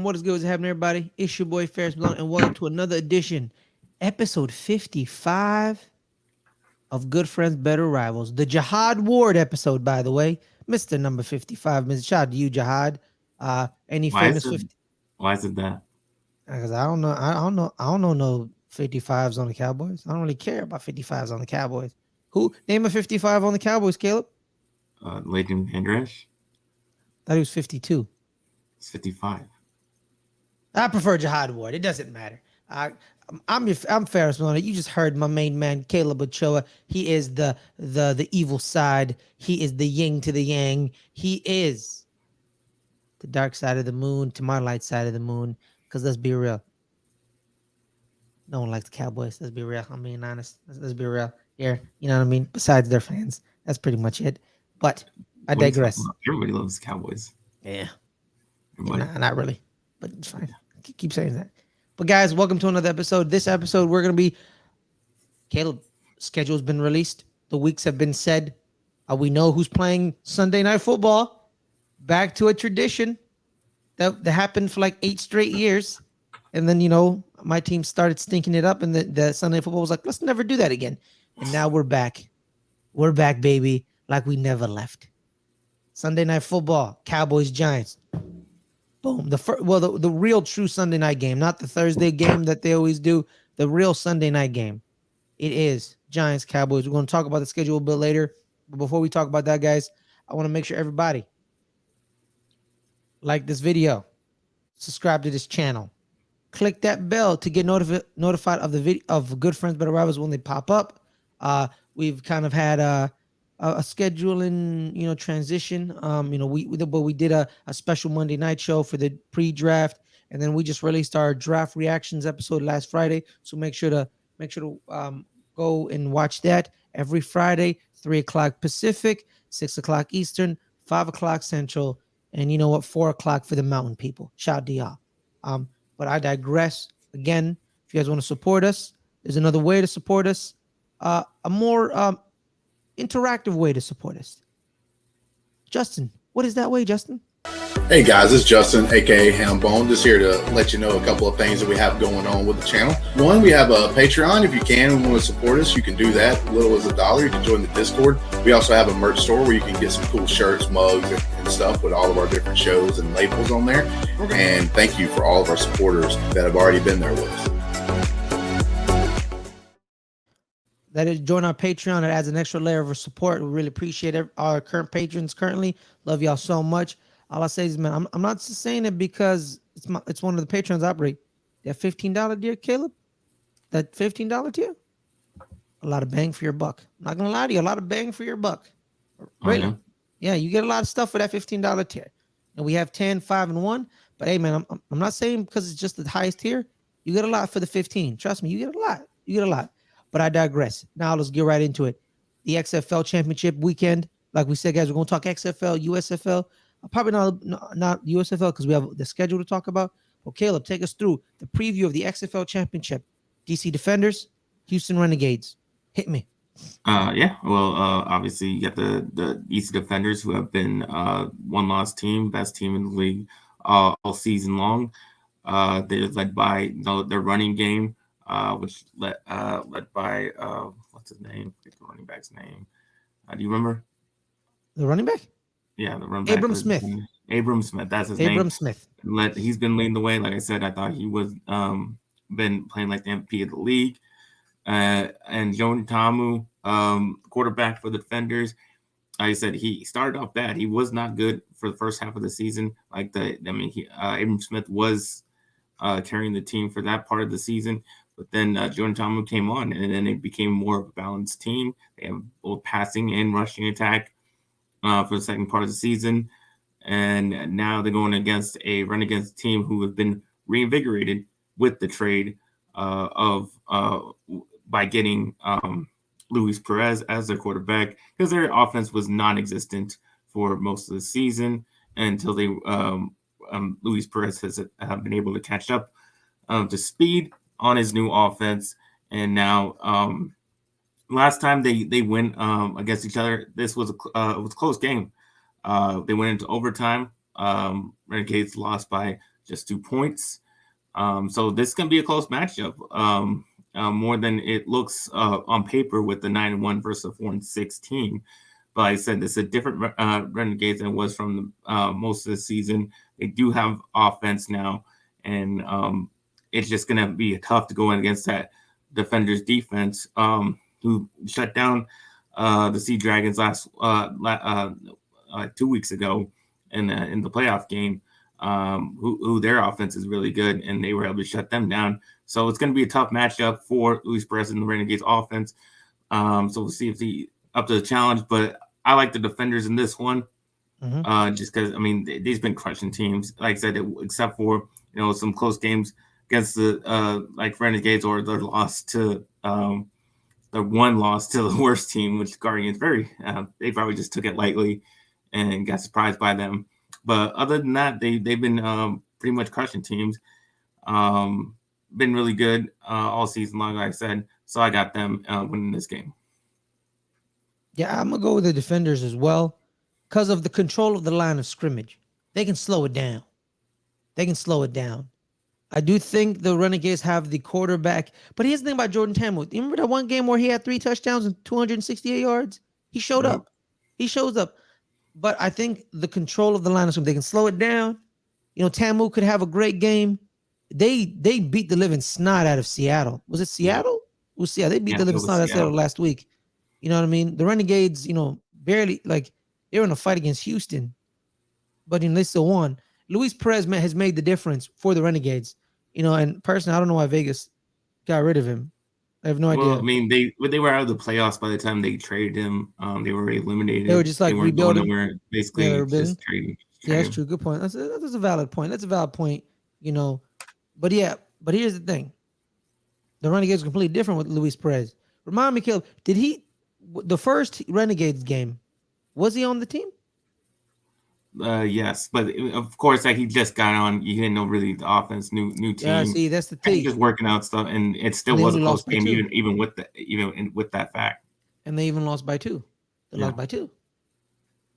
welcome. What is good? What's happening, everybody? It's your boy Ferris Blunt, and welcome to another edition, episode 55 of Good Friends, Better Rivals. The Jihad Ward episode, by the way. Mr. Number 55. Mr. Shout out to you, Jihad. Any Why famous is it? 50? Why is it that? Because I don't know. I don't know no 55s on the Cowboys. I don't really care about 55s on the Cowboys. Who name a 55 on the Cowboys, Caleb? Leighton Hendricks Thought he was 52. is 55. I prefer Jihad Ward. It doesn't matter. I'm Ferris Blunt. You just heard my main man Caleb Ochoa. He is the evil side. He is the yin to the yang. He is the dark side of the moon to my light side of the moon. Because let's be real, no one likes the Cowboys. Let's be real. I'm being honest. Let's be real here. You know what I mean? Besides their fans, that's pretty much it. But I What are you talking digress. about? Everybody loves the Cowboys. Yeah, Everybody. not really, but it's fine. Keep saying that. But guys, welcome to another episode. This episode, we're gonna be Caleb. Schedule's been released. The weeks have been said. We know who's playing Sunday Night Football. Back to a tradition that happened for like 8 straight years, and then my team started stinking it up, and the Sunday Night Football was like, let's never do that again. And now we're back. We're back, baby, like we never left. Sunday Night Football, Cowboys, Giants. Boom. The real true Sunday night game, not the Thursday game that they always do. The real Sunday night game. It is Giants, Cowboys. We're going to talk about the schedule a bit later. But before we talk about that, guys, I want to make sure everybody like this video, subscribe to this channel, click that bell to get notified of the video of Good Friends, Better Rivals when they pop up. We've kind of had a scheduling, transition. We did a special Monday night show for the pre-draft, and then we just released our draft reactions episode last Friday. So make sure to go and watch that every Friday, 3:00 Pacific, 6:00 Eastern, 5:00 Central, and 4:00 for the Mountain people. Shout out to y'all. But I digress. Again, if you guys want to support us, there's another way to support us. A more interactive way to support us. Justin, what is that way, Justin? Hey guys, it's Justin, aka Hambone, just here to let you know a couple of things that we have going on with the channel. One, we have a Patreon. If you can and want to support us, you can do that. As little as $1. You can join the Discord. We also have a merch store where you can get some cool shirts, mugs, and stuff with all of our different shows and labels on there. Okay. And thank you for all of our supporters that have already been there with us. That is, join our Patreon. It adds an extra layer of support. We really appreciate our current patrons currently. Love y'all so much. All I say is, man, I'm not just saying it because it's one of the patrons I operate. That $15 tier, Caleb, that $15 tier, a lot of bang for your buck. I'm not gonna lie to you, a lot of bang for your buck. Really? Yeah, you get a lot of stuff for that $15 tier. And we have 10, 5, and 1. But hey, man, I'm not saying because it's just the highest tier. You get a lot for the 15. Trust me, you get a lot. You get a lot. But I digress. Now let's get right into it. The XFL Championship weekend. Like we said, guys, we're going to talk XFL, USFL. Probably not USFL because we have the schedule to talk about. Well, Caleb, take us through the preview of the XFL Championship. DC Defenders, Houston Renegades. Hit me. Obviously you got the DC Defenders, who have been one-loss team, best team in the league all season long. They're led by their running game. Which led by what's his name? The running back's name. Do you remember? The running back? Yeah, the running back. Abram Smith. Abram Smith. That's his name. Abram Smith. He's been leading the way. Like I said, I thought he was been playing like the MVP of the league. And Joan Tamu, quarterback for the Defenders. Like I said, he started off bad. He was not good for the first half of the season. Abram Smith was carrying the team for that part of the season. But then Jordan Tamu came on, and then it became more of a balanced team. They have both passing and rushing attack for the second part of the season. And now they're going against a Renegades team who have been reinvigorated with the trade by getting Luis Perez as their quarterback, because their offense was non-existent for most of the season until they Luis Perez has been able to catch up to speed on his new offense. And now last time they went against each other, this was a close game. They went into overtime. Renegades lost by just 2 points. So this can be a close matchup, more than it looks on paper with the 9-1 versus a 4-6 team. But like I said, this is a different Renegades than it was from the, most of the season. They do have offense now, and it's just going to be tough to go in against that Defenders defense, who shut down the Sea Dragons 2 weeks ago in the playoff game. Who their offense is really good, and they were able to shut them down. So it's going to be a tough matchup for Luis Perez and the Renegades offense. So we'll see if he up to the challenge. But I like the Defenders in this one, just because, I mean, they've been crushing teams. Like I said, except for, some close games against the like Renegades, or the loss to the one loss to the worst team, which Guardians they probably just took it lightly and got surprised by them. But other than that, they've been pretty much crushing teams. Been really good all season long, like I said. So I got them winning this game. Yeah, I'm going to go with the Defenders as well because of the control of the line of scrimmage. They can slow it down. I do think the Renegades have the quarterback. But here's the thing about Jordan Tamu. You remember that one game where he had 3 touchdowns and 268 yards? He showed up. He shows up. But I think the control of the line of scrimmage, they can slow it down. Tamu could have a great game. They beat the living snot out of Seattle. Was it Seattle? It was Seattle. They beat the living snot out of Seattle last week. You know what I mean? The Renegades, barely, like, they were in a fight against Houston. But they still won. Luis Perez has made the difference for the Renegades. And personally, I don't know why Vegas got rid of him. I have no idea. Well, I mean, they were out of the playoffs by the time they traded him. They were eliminated. They were just like rebuilding. Basically, just trading. Yeah, that's true. Good point. That's a valid point. But yeah, but here's the thing. The Renegades are completely different with Luis Perez. Remind me, Caleb, the first Renegades game, was he on the team? Yes, but of course, like, he just got on. You didn't know really the offense, new team. Yeah, see, that's the thing. Just working out stuff, and it still was a close game, even with that fact. And they even lost by 2. They lost by 2.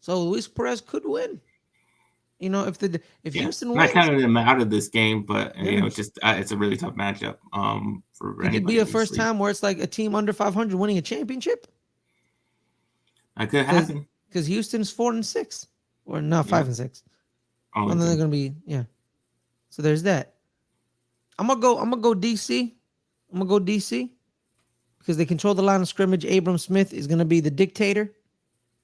So Luis Perez could win. If Houston wins, not counting them out of this game, but it's just it's a really tough matchup. For it could be a first time where it's like a team under 500 winning a championship. That could happen because Houston's 4-6, or not 5-6. And then they're gonna be So there's that. I'm gonna go DC. Because they control the line of scrimmage. Abram Smith is gonna be the dictator.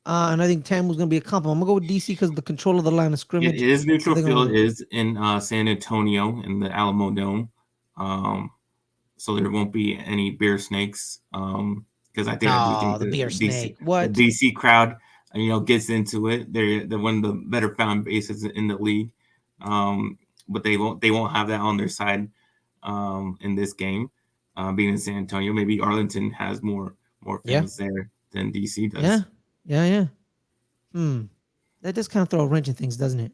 And I think Tamu's going to be a compliment. I'm going to go with DC because of the control of the line of scrimmage. It is neutral field. It is in San Antonio in the Alamo Dome. So there won't be any bear snakes. Because I think the bear snake. The DC crowd, gets into it. They're one of the better fan bases in the league. But they won't have that on their side in this game. Being in San Antonio, maybe Arlington has more fans there than DC does. Yeah. That does kind of throw a wrench in things, doesn't it?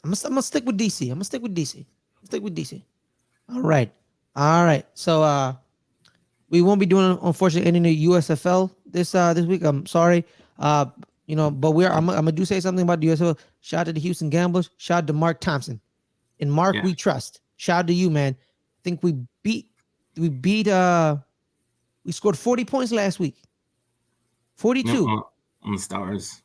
I'm gonna stick with DC. All right. So we won't be doing, unfortunately, any USFL this week. I'm sorry. But I'm gonna do say something about the USFL. Shout out to the Houston Gamblers. Shout out to Mark Thompson. In Mark, we trust. Shout out to you, man. I think we scored 40 points last week. 42 on the Stars.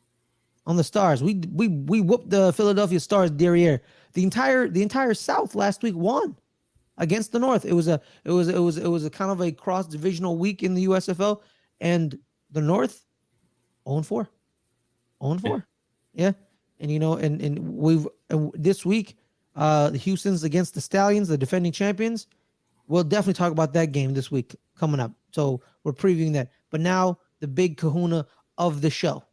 On the Stars, we whooped the Philadelphia Stars derriere. The entire South last week won against the North. It was a kind of a cross divisional week in the USFL, and the North 0-4. Yeah, and we've this week the Houston's against the Stallions, the defending champions. We'll definitely talk about that game this week coming up. So we're previewing that. But now the big kahuna of the show.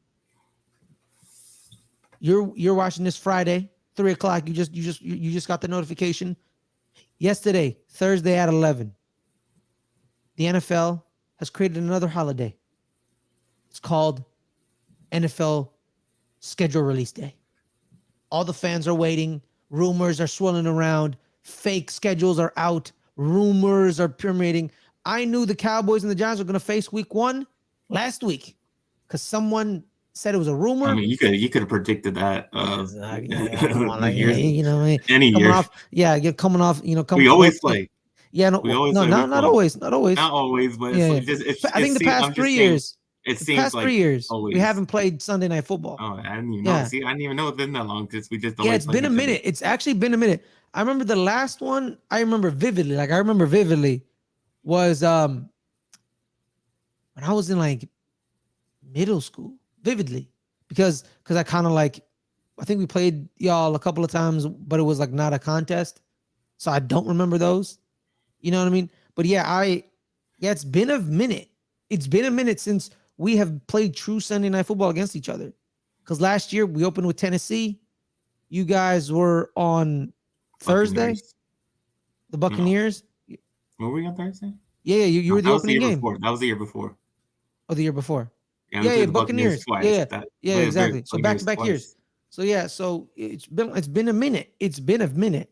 You're watching this Friday, 3:00. You just got the notification. Yesterday, Thursday at 11. The NFL has created another holiday. It's called NFL Schedule Release Day. All the fans are waiting. Rumors are swirling around. Fake schedules are out. Rumors are permeating. I knew the Cowboys and the Giants were going to face week 1 last week because someone said it was a rumor. I mean, you could have predicted that. Come on, like, years, you know, any coming year. off, you're coming off. we always play. Yeah, no, We always no, play not always, not always. Not always, but Yeah, I think the past 3 years. It the seems past like 3 years always. we haven't played Sunday Night Football. Oh, I didn't even know. See, I didn't even know it's been that long because we just it's been a minute. It's actually been a minute. I remember the last one. I remember vividly. Was when I was in like middle school. Vividly, because I kind of like. I think we played y'all a couple of times, but it was like not a contest, so I don't remember those. You know what I mean? But yeah, it's been a minute. It's been a minute since we have played true Sunday Night Football against each other. Because last year we opened with Tennessee. You guys were on Thursday. The Buccaneers. No. Were we on Thursday? Yeah, you were the opening game. That was the year before. Oh, the year before. Yeah, Buccaneers. Twice. Yeah, exactly. So back-to-back years. So yeah, it's been a minute. It's been a minute.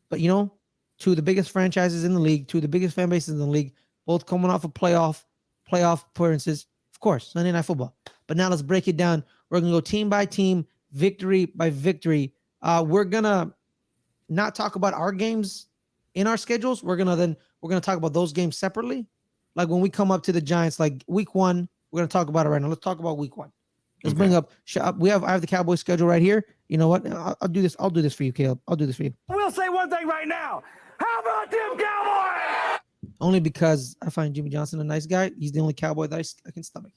But two of the biggest franchises in the league, two of the biggest fan bases in the league, both coming off of playoff appearances. Of course, Sunday Night Football. But now let's break it down. We're gonna go team by team, victory by victory. We're gonna not talk about our games in our schedules. We're gonna talk about those games separately. Like when we come up to the Giants, like week 1, we're gonna talk about it right now. Let's talk about week 1. Let's bring up. I have the Cowboys schedule right here. You know what? I'll do this. I'll do this for you, Caleb. I'll do this for you. We'll say one thing right now. How about them Cowboys? Only because I find Jimmy Johnson a nice guy. He's the only Cowboy that I can stomach.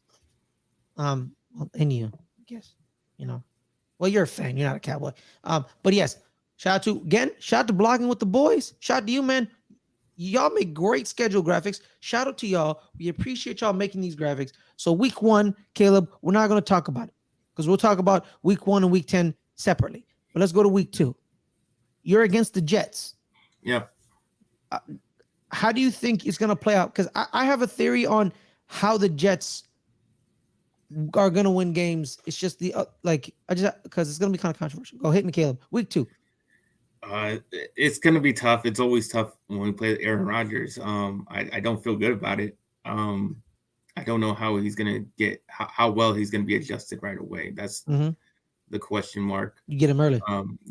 Well, and you, I guess, Well, you're a fan. You're not a Cowboy. But yes, shout out to Blogging with the Boys. Shout out to you, man. Y'all make great schedule graphics. Shout out to y'all. We appreciate y'all making these graphics. So week 1, Caleb, we're not going to talk about it because we'll talk about week 1 and week 10 separately. But let's go to week 2. You're against the Jets. Yep. How do you think it's going to play out? Because I have a theory on how the Jets are going to win games. It's just because it's going to be kind of controversial. Go hit me, Caleb. Week 2. It's going to be tough. It's always tough when we play Aaron Rodgers. I don't feel good about it. I don't know how he's going to get how well he's going to be adjusted right away. That's the question mark. You get him early.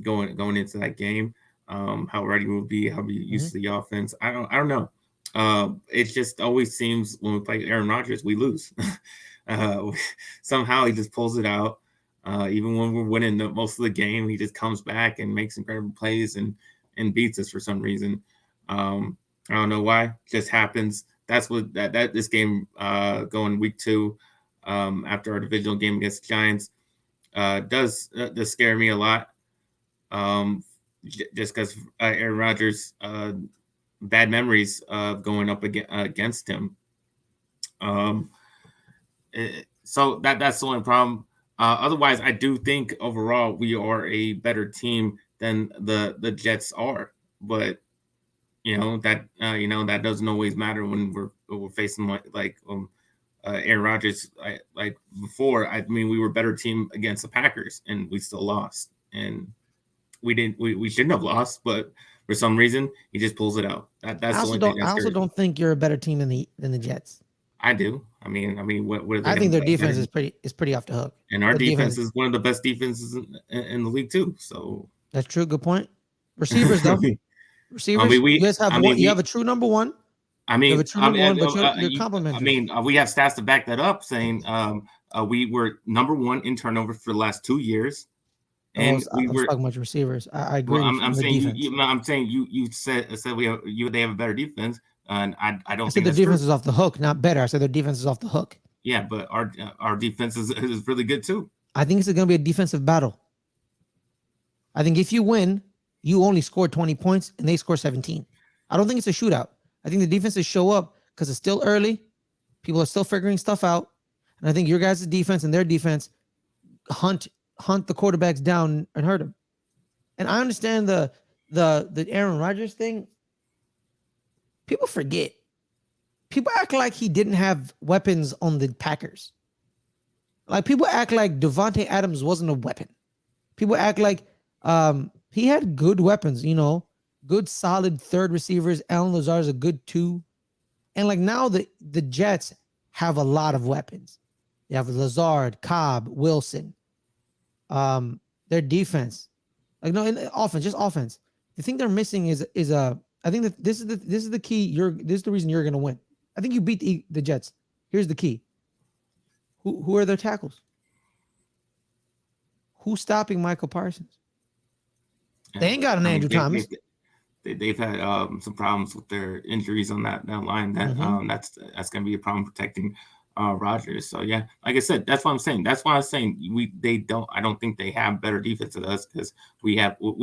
Going into that game, how ready we'll be, how we used to the offense. I don't know. It just always seems when we play Aaron Rodgers, we lose. Somehow he just pulls it out. Even when we're winning most of the game, he just comes back and makes incredible plays and beats us for some reason. I don't know why. It just happens. That's what that this game going week 2 after our divisional game against the Giants does scare me a lot. Just because Aaron Rodgers bad memories of going up against him. So that's the only problem. Otherwise, I do think overall we are a better team than the Jets are. But that doesn't always matter when we're facing like Aaron Rodgers. Like before, I mean, we were a better team against the Packers, and we still lost. And we shouldn't have lost, but for some reason, he just pulls it out. That's the only thing. I also don't think you're a better team than the Jets. I do. I mean, what are they? I think their defense is pretty off the hook. And our defense is one of the best defenses in the league too. So that's true. Good point. Receivers though. Receivers. You guys have one. You have a true number one. I mean, but you're complimentary. I mean, we have stats to back that up, saying we were number 1 in turnovers for the last 2 years, and I was talking about receivers. I agree. Well, I'm saying you said they have a better defense, and I don't. I said their defense is off the hook, not better. I said their defense is off the hook. Yeah, but our defense is really good too. I think it's going to be a defensive battle. I think if you win, you only score 20 points and they score 17. I don't think it's a shootout. I think the defenses show up because it's still early. People are still figuring stuff out. And I think your guys' defense and their defense hunt the quarterbacks down and hurt them. And I understand the Aaron Rodgers thing. People forget. People act like he didn't have weapons on the Packers. Like people act like Devontae Adams wasn't a weapon. People act like he had good weapons, good solid third receivers. Allen Lazard is a good 2. And like now the Jets have a lot of weapons. You have Lazard, Cobb, Wilson. Their defense, like no, in offense, just offense. The thing they're missing is I think that this is the key. This is the reason you're gonna win. I think you beat the Jets. Here's the key. Who are their tackles? Who's stopping Michael Parsons? They ain't got an Andrew Thomas. They've had some problems with their injuries on that line. That that's going to be a problem protecting Rodgers. So yeah, like I said, that's what I'm saying. That's why I'm saying I don't think they have better defense than us, because we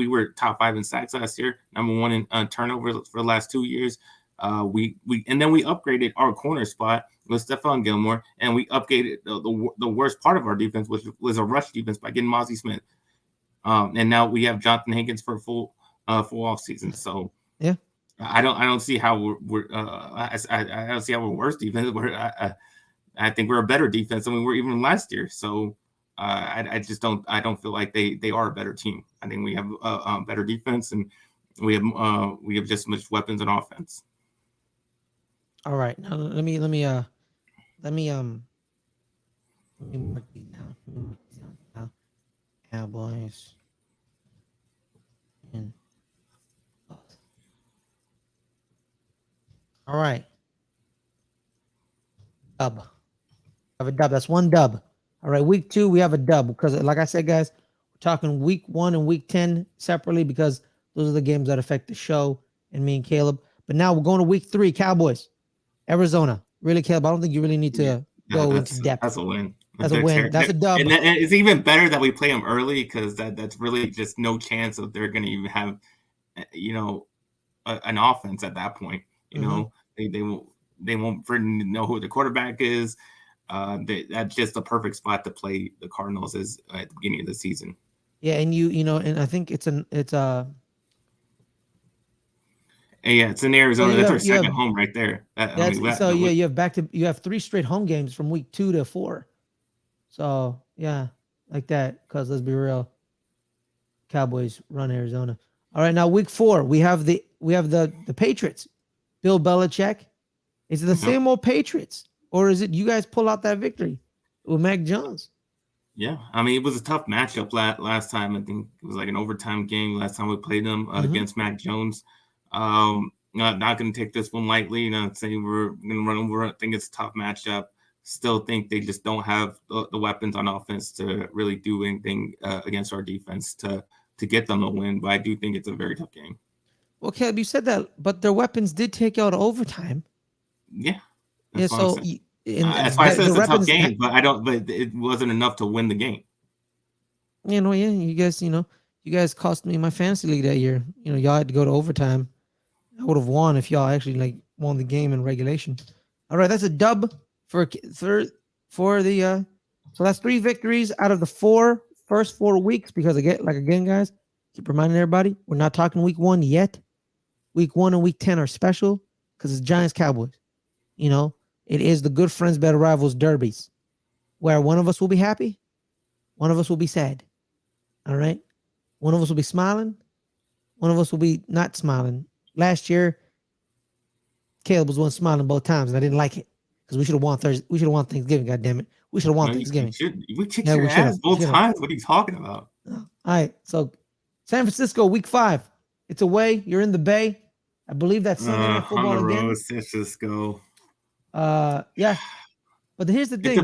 were top 5 in sacks last year, number 1 in turnovers for the last 2 years. And then we upgraded our corner spot with Stephon Gilmore, and we upgraded the worst part of our defense, which was a rush defense, by getting Mozzie Smith. And now we have Jonathan Hankins for a full off season. So yeah, I don't see how I don't see how we're worse defense. I think we're a better defense than we were even last year. So I don't feel like they are a better team. I think we have a better defense, and we have just as much weapons and offense. All right, now let me mark these down. Now, Cowboys and all right, dub. Have a dub. That's one dub. All right, week 2 we have a dub, because like I said, guys, we're talking week 1 and week 10 separately, because those are the games that affect the show and me and Caleb. But now we're going to week 3, Cowboys, Arizona. Really, Caleb, I don't think you really need to go into depth. That's a win. That's a win. That's a dub. And it's even better that we play them early, because that's really just no chance of they're going to even have, an offense at that point. They won't know who the quarterback is. That's just the perfect spot to play the Cardinals is at the beginning of the season. Yeah, and and I think it's in Arizona. That's our second home right there. You have 3 straight home games from week 2 to 4. So yeah, like that. Because let's be real, Cowboys run Arizona. All right, now week 4 we have the Patriots. Bill Belichick. Is it the same old Patriots, or is it you guys pull out that victory with Mac Jones? Yeah, I mean, it was a tough matchup last time. I think it was like an overtime game last time we played them against Mac Jones. Not going to take this one lightly. Say we're going to run over. I think it's a tough matchup. Still think they just don't have the weapons on offense to really do anything against our defense to get them a win. But I do think it's a very tough game. Well, Caleb, you said that, but their weapons did take out overtime. Yeah. That's so that's why I said it's a tough game, but it wasn't enough to win the game. You guys cost me my fantasy league that year. Y'all had to go to overtime. I would have won if y'all actually won the game in regulation. All right, that's a dub for the so that's 3 victories out of the first 4 weeks, because again, guys, keep reminding everybody, we're not talking week 1 yet. Week 1 and week 10 are special because it's Giants Cowboys. It is the good friends, better rivals derbies, where one of us will be happy, one of us will be sad. All right? One of us will be smiling, one of us will be not smiling. Last year, Caleb was one smiling both times, and I didn't like it, because we should have won Thursday. We should have won Thanksgiving. God damn it, we should have won Thanksgiving. We kicked your ass both times. What are you talking about? All right, so San Francisco, week 5. It's away. You're in the Bay. I believe that's Sunday Night Football on the again. road, San Francisco. Yeah, but here's the thing. It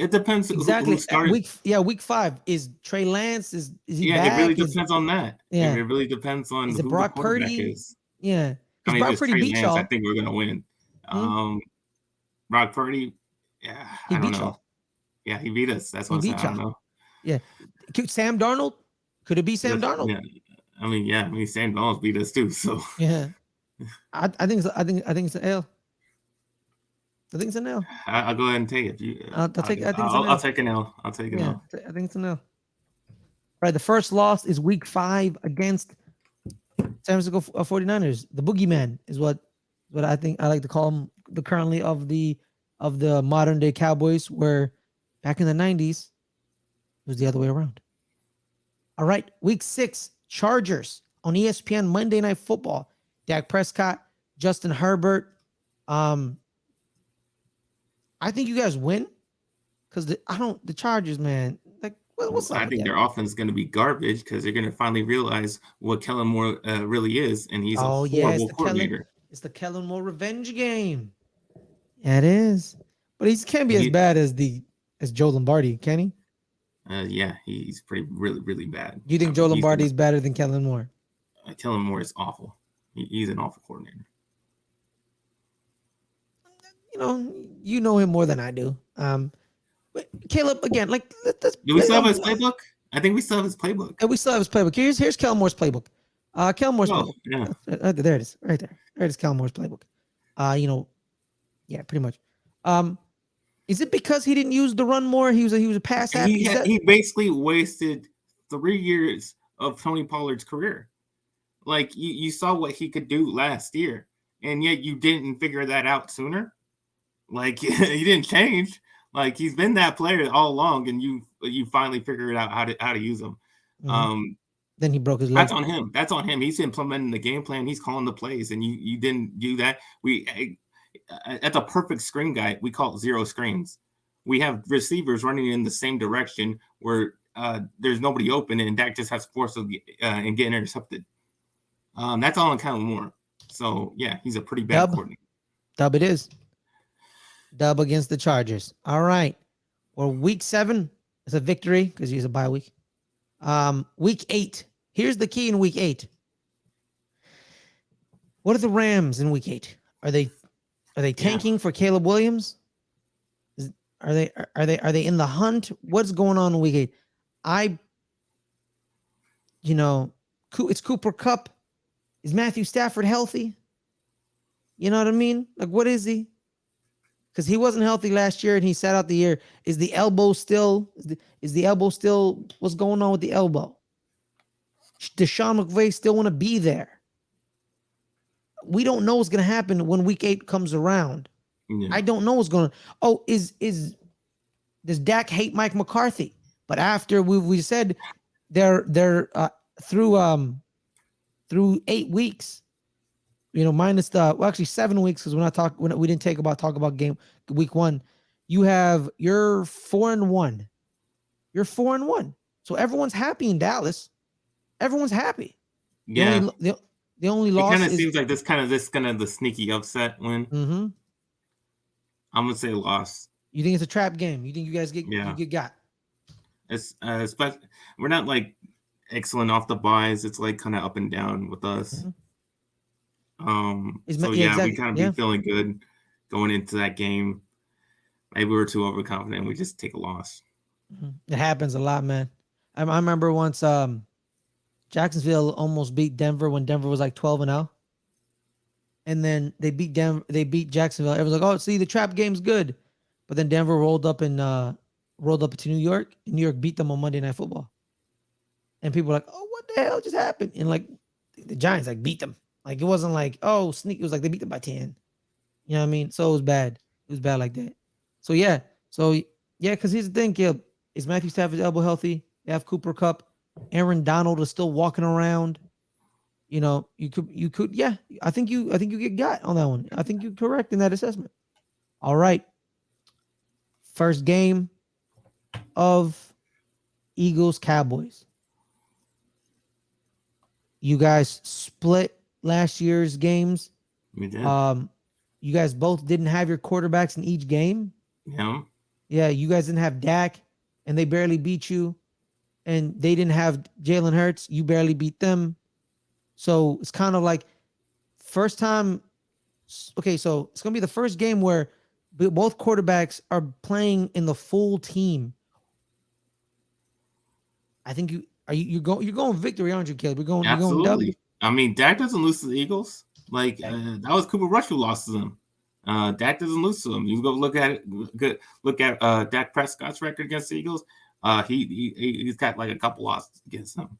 depends. Exactly. Who started. Week 5 is Trey Lance. Is he back? It really depends on that. Yeah, it really depends on who Brock the quarterback Purdy? is. Yeah, I mean, Brock if Purdy Trey beat Lance, y'all. I think we're gonna win. Brock Purdy, he I don't beat know. y'all. Yeah, he beat us. That's what I'm saying. I don't know. Yeah, Sam Darnold. Could it be Sam Darnold? Yeah. I mean, Sam Darnold beat us too. So yeah, I think it's an L. I think it's an L. I'll go ahead and take it. I'll take an L. I'll take an L. I'll take an L. I think it's an L. All right, the first loss is week 5 against San Francisco 49ers. The boogeyman is what I think I like to call him. The currently of the modern day Cowboys, where back in the 90s it was the other way around. All right, week 6, Chargers on ESPN Monday Night Football. Dak Prescott, Justin Herbert. I think you guys win. Because the Chargers, man, like what's up I with think them? their offense is going to be garbage because they're going to finally realize what Kellen Moore really is, and he's a Oh yeah, horrible coordinator. It's the Kellen Moore revenge game. Yeah, it is. But he can't be as He, bad as Joe Lombardi, can he? yeah, he's really really bad. Do you think Joe Lombardi is better than Kellen Moore? Kellen Moore is awful. He's an awful coordinator. You know him more than I do. But Caleb, again, like Do we still have his playbook? I think we still have his playbook. we still have his playbook. Here's Kellen Moore's playbook. Kellen Moore's playbook. Yeah. There it is, right there. There it is, Kellen Moore's playbook. Yeah, pretty much. Is it because he didn't use the run more? He was a pass happy. He basically wasted 3 years of Tony Pollard's career. Like you saw what he could do last year, and yet you didn't figure that out sooner. Like he didn't change. Like he's been that player all along, and you finally figured out how to use him. Mm-hmm. Then he broke his leg. That's on him. That's on him. He's implementing the game plan. He's calling the plays, and you didn't do that. That's a perfect screen guy. We call it zero screens. We have receivers running in the same direction where there's nobody open, and Dak just has to force them and get intercepted. That's all in Kellen Moore. So yeah, he's a pretty bad coordinator. Dub it is. Dub against the Chargers. All right. Well, week 7 is a victory because he's a bye week. Week 8. Here's the key in week 8. What are the Rams in week 8? Are they tanking for Caleb Williams? Are they in the hunt? What's going on in week 8? It's Cooper Kupp. Is Matthew Stafford healthy? You know what I mean? Like, what is he? Because he wasn't healthy last year and he sat out the year. Is the elbow still? Is the elbow still? What's going on with the elbow? Does Sean McVay still want to be there? We don't know what's going to happen when week 8 comes around. Yeah. I don't know what's going to. Oh, does Dak hate Mike McCarthy? But after we said they're through 8 weeks, minus actually 7 weeks, because when we didn't talk about game week 1, you're 4-1. You're 4-1. So everyone's happy in Dallas. Everyone's happy. Yeah. The only loss kind of seems like this kind of the sneaky upset win. Mm-hmm. I'm gonna say loss. You think it's a trap game? You think you guys you get got? It's we're not like excellent off the buys. It's like kind of up and down with us. Mm-hmm. We kind of be feeling good going into that game. Maybe we were too overconfident. We just take a loss. Mm-hmm. It happens a lot, man. I remember once Jacksonville almost beat Denver when Denver was like 12-0. And then they beat Jacksonville. Everyone's like, "Oh, see, the trap game's good." But then Denver rolled up to New York, and New York beat them on Monday Night Football. And people were like, "Oh, what the hell just happened?" And like the Giants beat them. Like it wasn't like, "Oh, sneak." It was like they beat them by 10. You know what I mean? So it was bad. It was bad like that. So yeah. Because here's the thing, Gil. Is Matthew Stafford's elbow healthy? You have Cooper Kupp. Aaron Donald is still walking around. You could. Yeah. I think you get got on that one. I think you're correct in that assessment. All right. First game of Eagles Cowboys. You guys split last year's games. We did. You guys both didn't have your quarterbacks in each game. Yeah. Yeah, you guys didn't have Dak, and they barely beat you. And they didn't have Jalen Hurts. You barely beat them. So it's kind of like first time. Okay, so it's going to be the first game where both quarterbacks are playing in the full team. I think you're going victory, aren't you, Caleb? You're going absolutely. I mean, Dak doesn't lose to the Eagles. Like that was Cooper Rush who lost to them. Dak doesn't lose to them. You go look at it. Look at Dak Prescott's record against the Eagles. He's got like a couple losses against them,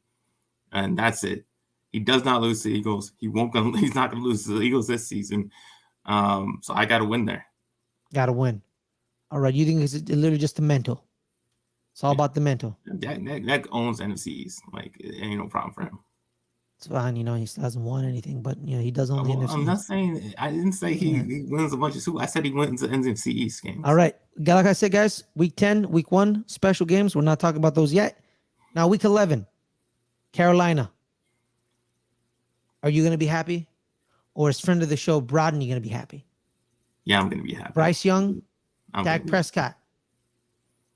and that's it. He does not lose to the Eagles. He's not going to lose to the Eagles this season. So I got to win there. Got to win. All right. You think it's literally just the mental? It's all about the mental. Dak owns NFC East. Like it ain't no problem for him. It's fine, he still hasn't won anything, but he does own the NFC. I'm not saying I didn't say he wins a bunch of Super. I said he wins the NFC East games. All right, like I said, guys, week 10, week 1, special games. We're not talking about those yet. Now, week 11, Carolina. Are you going to be happy? Or is friend of the show, Brodney, going to be happy? Yeah, I'm going to be happy. Bryce Young, Dak Prescott.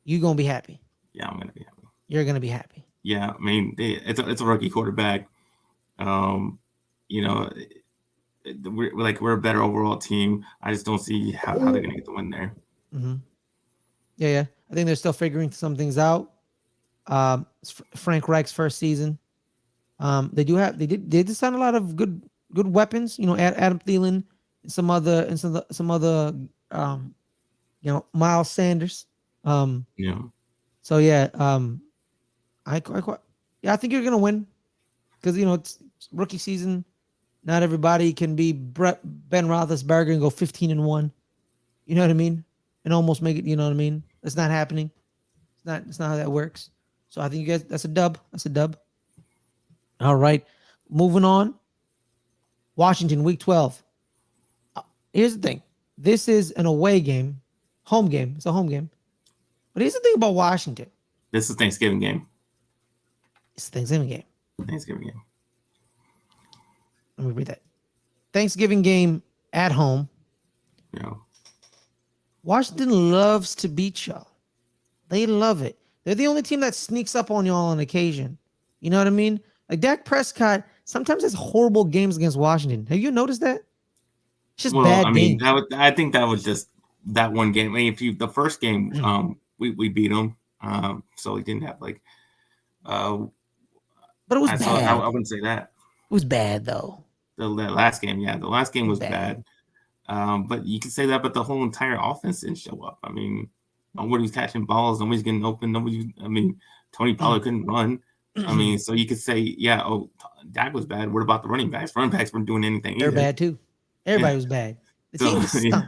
You going to be happy? Yeah, I'm going to be happy. You're going to be happy. Yeah, I mean, it's a rookie quarterback. We're a better overall team. I just don't see how they're going to get the win there. Mm-hmm. Yeah. I think they're still figuring some things out. It's Frank Reich's first season. They did sign a lot of good weapons. Adam Thielen and some other Miles Sanders. Yeah. So I think you're gonna win because it's rookie season. Not everybody can be Ben Roethlisberger and go 15-1. You know what I mean? And almost make it. You know what I mean? It's not happening. It's not how that works. So I think you guys, that's a dub. All right, moving on. Washington, week 12. Here's the thing. This is an away game, home game. It's a home game. But here's the thing about Washington. This is Thanksgiving game. It's a Thanksgiving game. Thanksgiving game. Let me read that. Thanksgiving game at home. Yeah. Washington loves to beat y'all. They love it. They're the only team that sneaks up on y'all on occasion. You know what I mean? Like Dak Prescott sometimes has horrible games against Washington. Have you noticed that? It's just bad games. I think that was just that one game. I mean, the first game, we beat them, so he didn't have but it was bad. I wouldn't say that. It was bad though. The last game, the last game was bad. But you can say that, but the whole entire offense didn't show up. I mean, nobody's catching balls, nobody's getting open, Tony Pollard couldn't run. I mean, so you could say, Dak was bad. What about the running backs? Running backs weren't doing anything. They're bad too. Everybody was bad. The team just stunk. Yeah.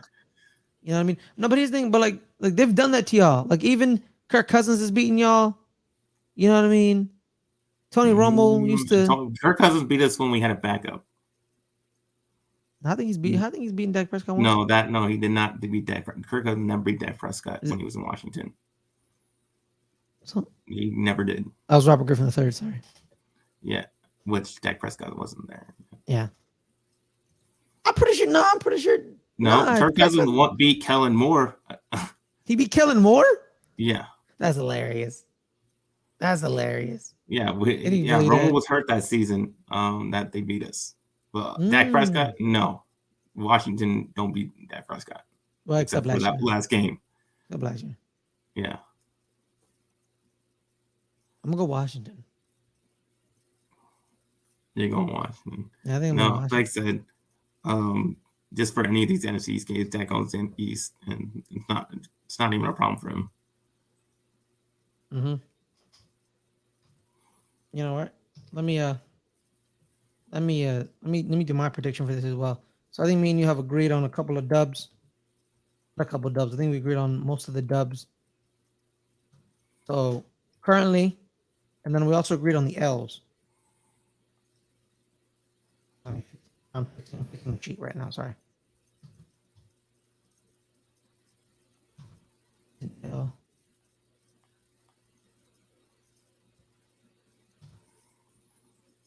You know what I mean? No, but here's the thing. But like they've done that to y'all. Like even Kirk Cousins is beating y'all. You know what I mean? Tony Romo used to. Kirk Cousins beat us when we had a backup. I think he's beating Dak Prescott. No, he did not beat Dak. Kirk Cousins never beat Dak Prescott when he was in Washington. So he never did. I was Robert Griffin III. Sorry. Yeah, which Dak Prescott wasn't there. Yeah. I'm pretty sure. No, Kirk Cousins beat Kellen Moore. He beat Kellen Moore? Yeah. That's hilarious. Yeah, Romo was hurt that season. That they beat us. But Dak Prescott, no. Washington don't beat Dak Prescott. Well, except for that last game. Except last year. Yeah. I'm gonna go Washington. You're going Washington. Yeah, I think I'm going Washington. Like I said, just for any of these NFC East games, Dak goes in East, and it's not even a problem for him. Mm-hmm. You know what? Let me do my prediction for this as well. So I think me and you have agreed on a couple of dubs. I think we agreed on most of the dubs. So currently, and then we also agreed on the L's. I'm fixing the cheat right now. Sorry. L.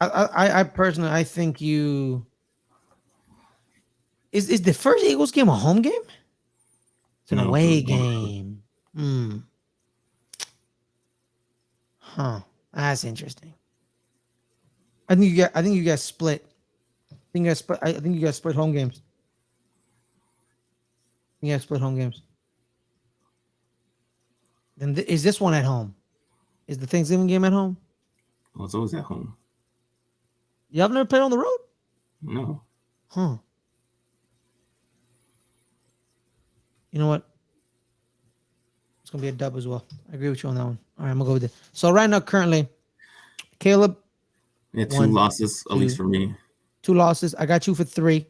I personally, I think you is the first Eagles game a home game? It's an away game. That's interesting. I think you guys split. I think you guys split home games. You guys split home games. Then is this one at home? Is the Thanksgiving game at home? Well, it's always at home. Y'all never played on the road? No. Huh. You know what? It's going to be a dub as well. I agree with you on that one. All right, I'm going to go with it. So right now, currently, Caleb. Yeah, two losses, at least for me. 2 losses. I got you for 3.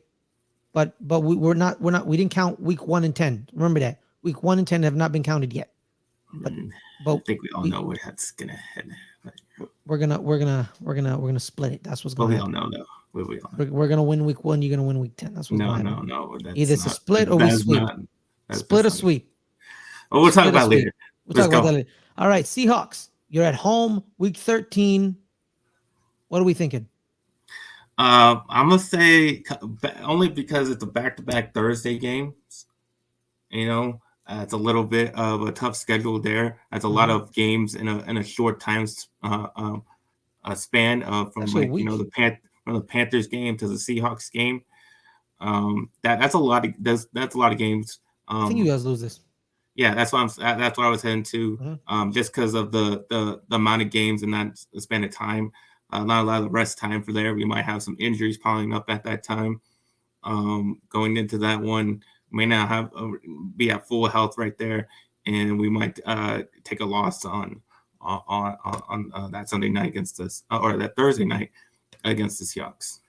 But we didn't count week 1 and 10. Remember that. Week 1 and 10 have not been counted yet. but I think we all know where that's gonna head. we're gonna split it. That's what's But gonna we happen. all know though. We're gonna win week 1. You're gonna win week 10. That's what's gonna happen. No. That's Either it's a not. split or we That's sweep. not. Split or sweep. Oh, we'll talk Split or about it sweep. later. We'll Let's talk about go. that later. All right, Seahawks. You're at home, week 13. What are we thinking? I'm gonna say only because it's a back-to-back Thursday games. You know, it's a little bit of a tough schedule there. That's a lot of games in a short time span from Actually, a like week. From the Panthers game to the Seahawks game. That's a lot of that's a lot of games. I think you guys lose this. Yeah, that's what I was heading to. Just because of the amount of games and that span of time, not a lot of rest time for there. We might have some injuries piling up at that time. Going into that one, may not have be at full health right there, and we might take a loss on that Sunday night against us, or that Thursday night against the Seahawks.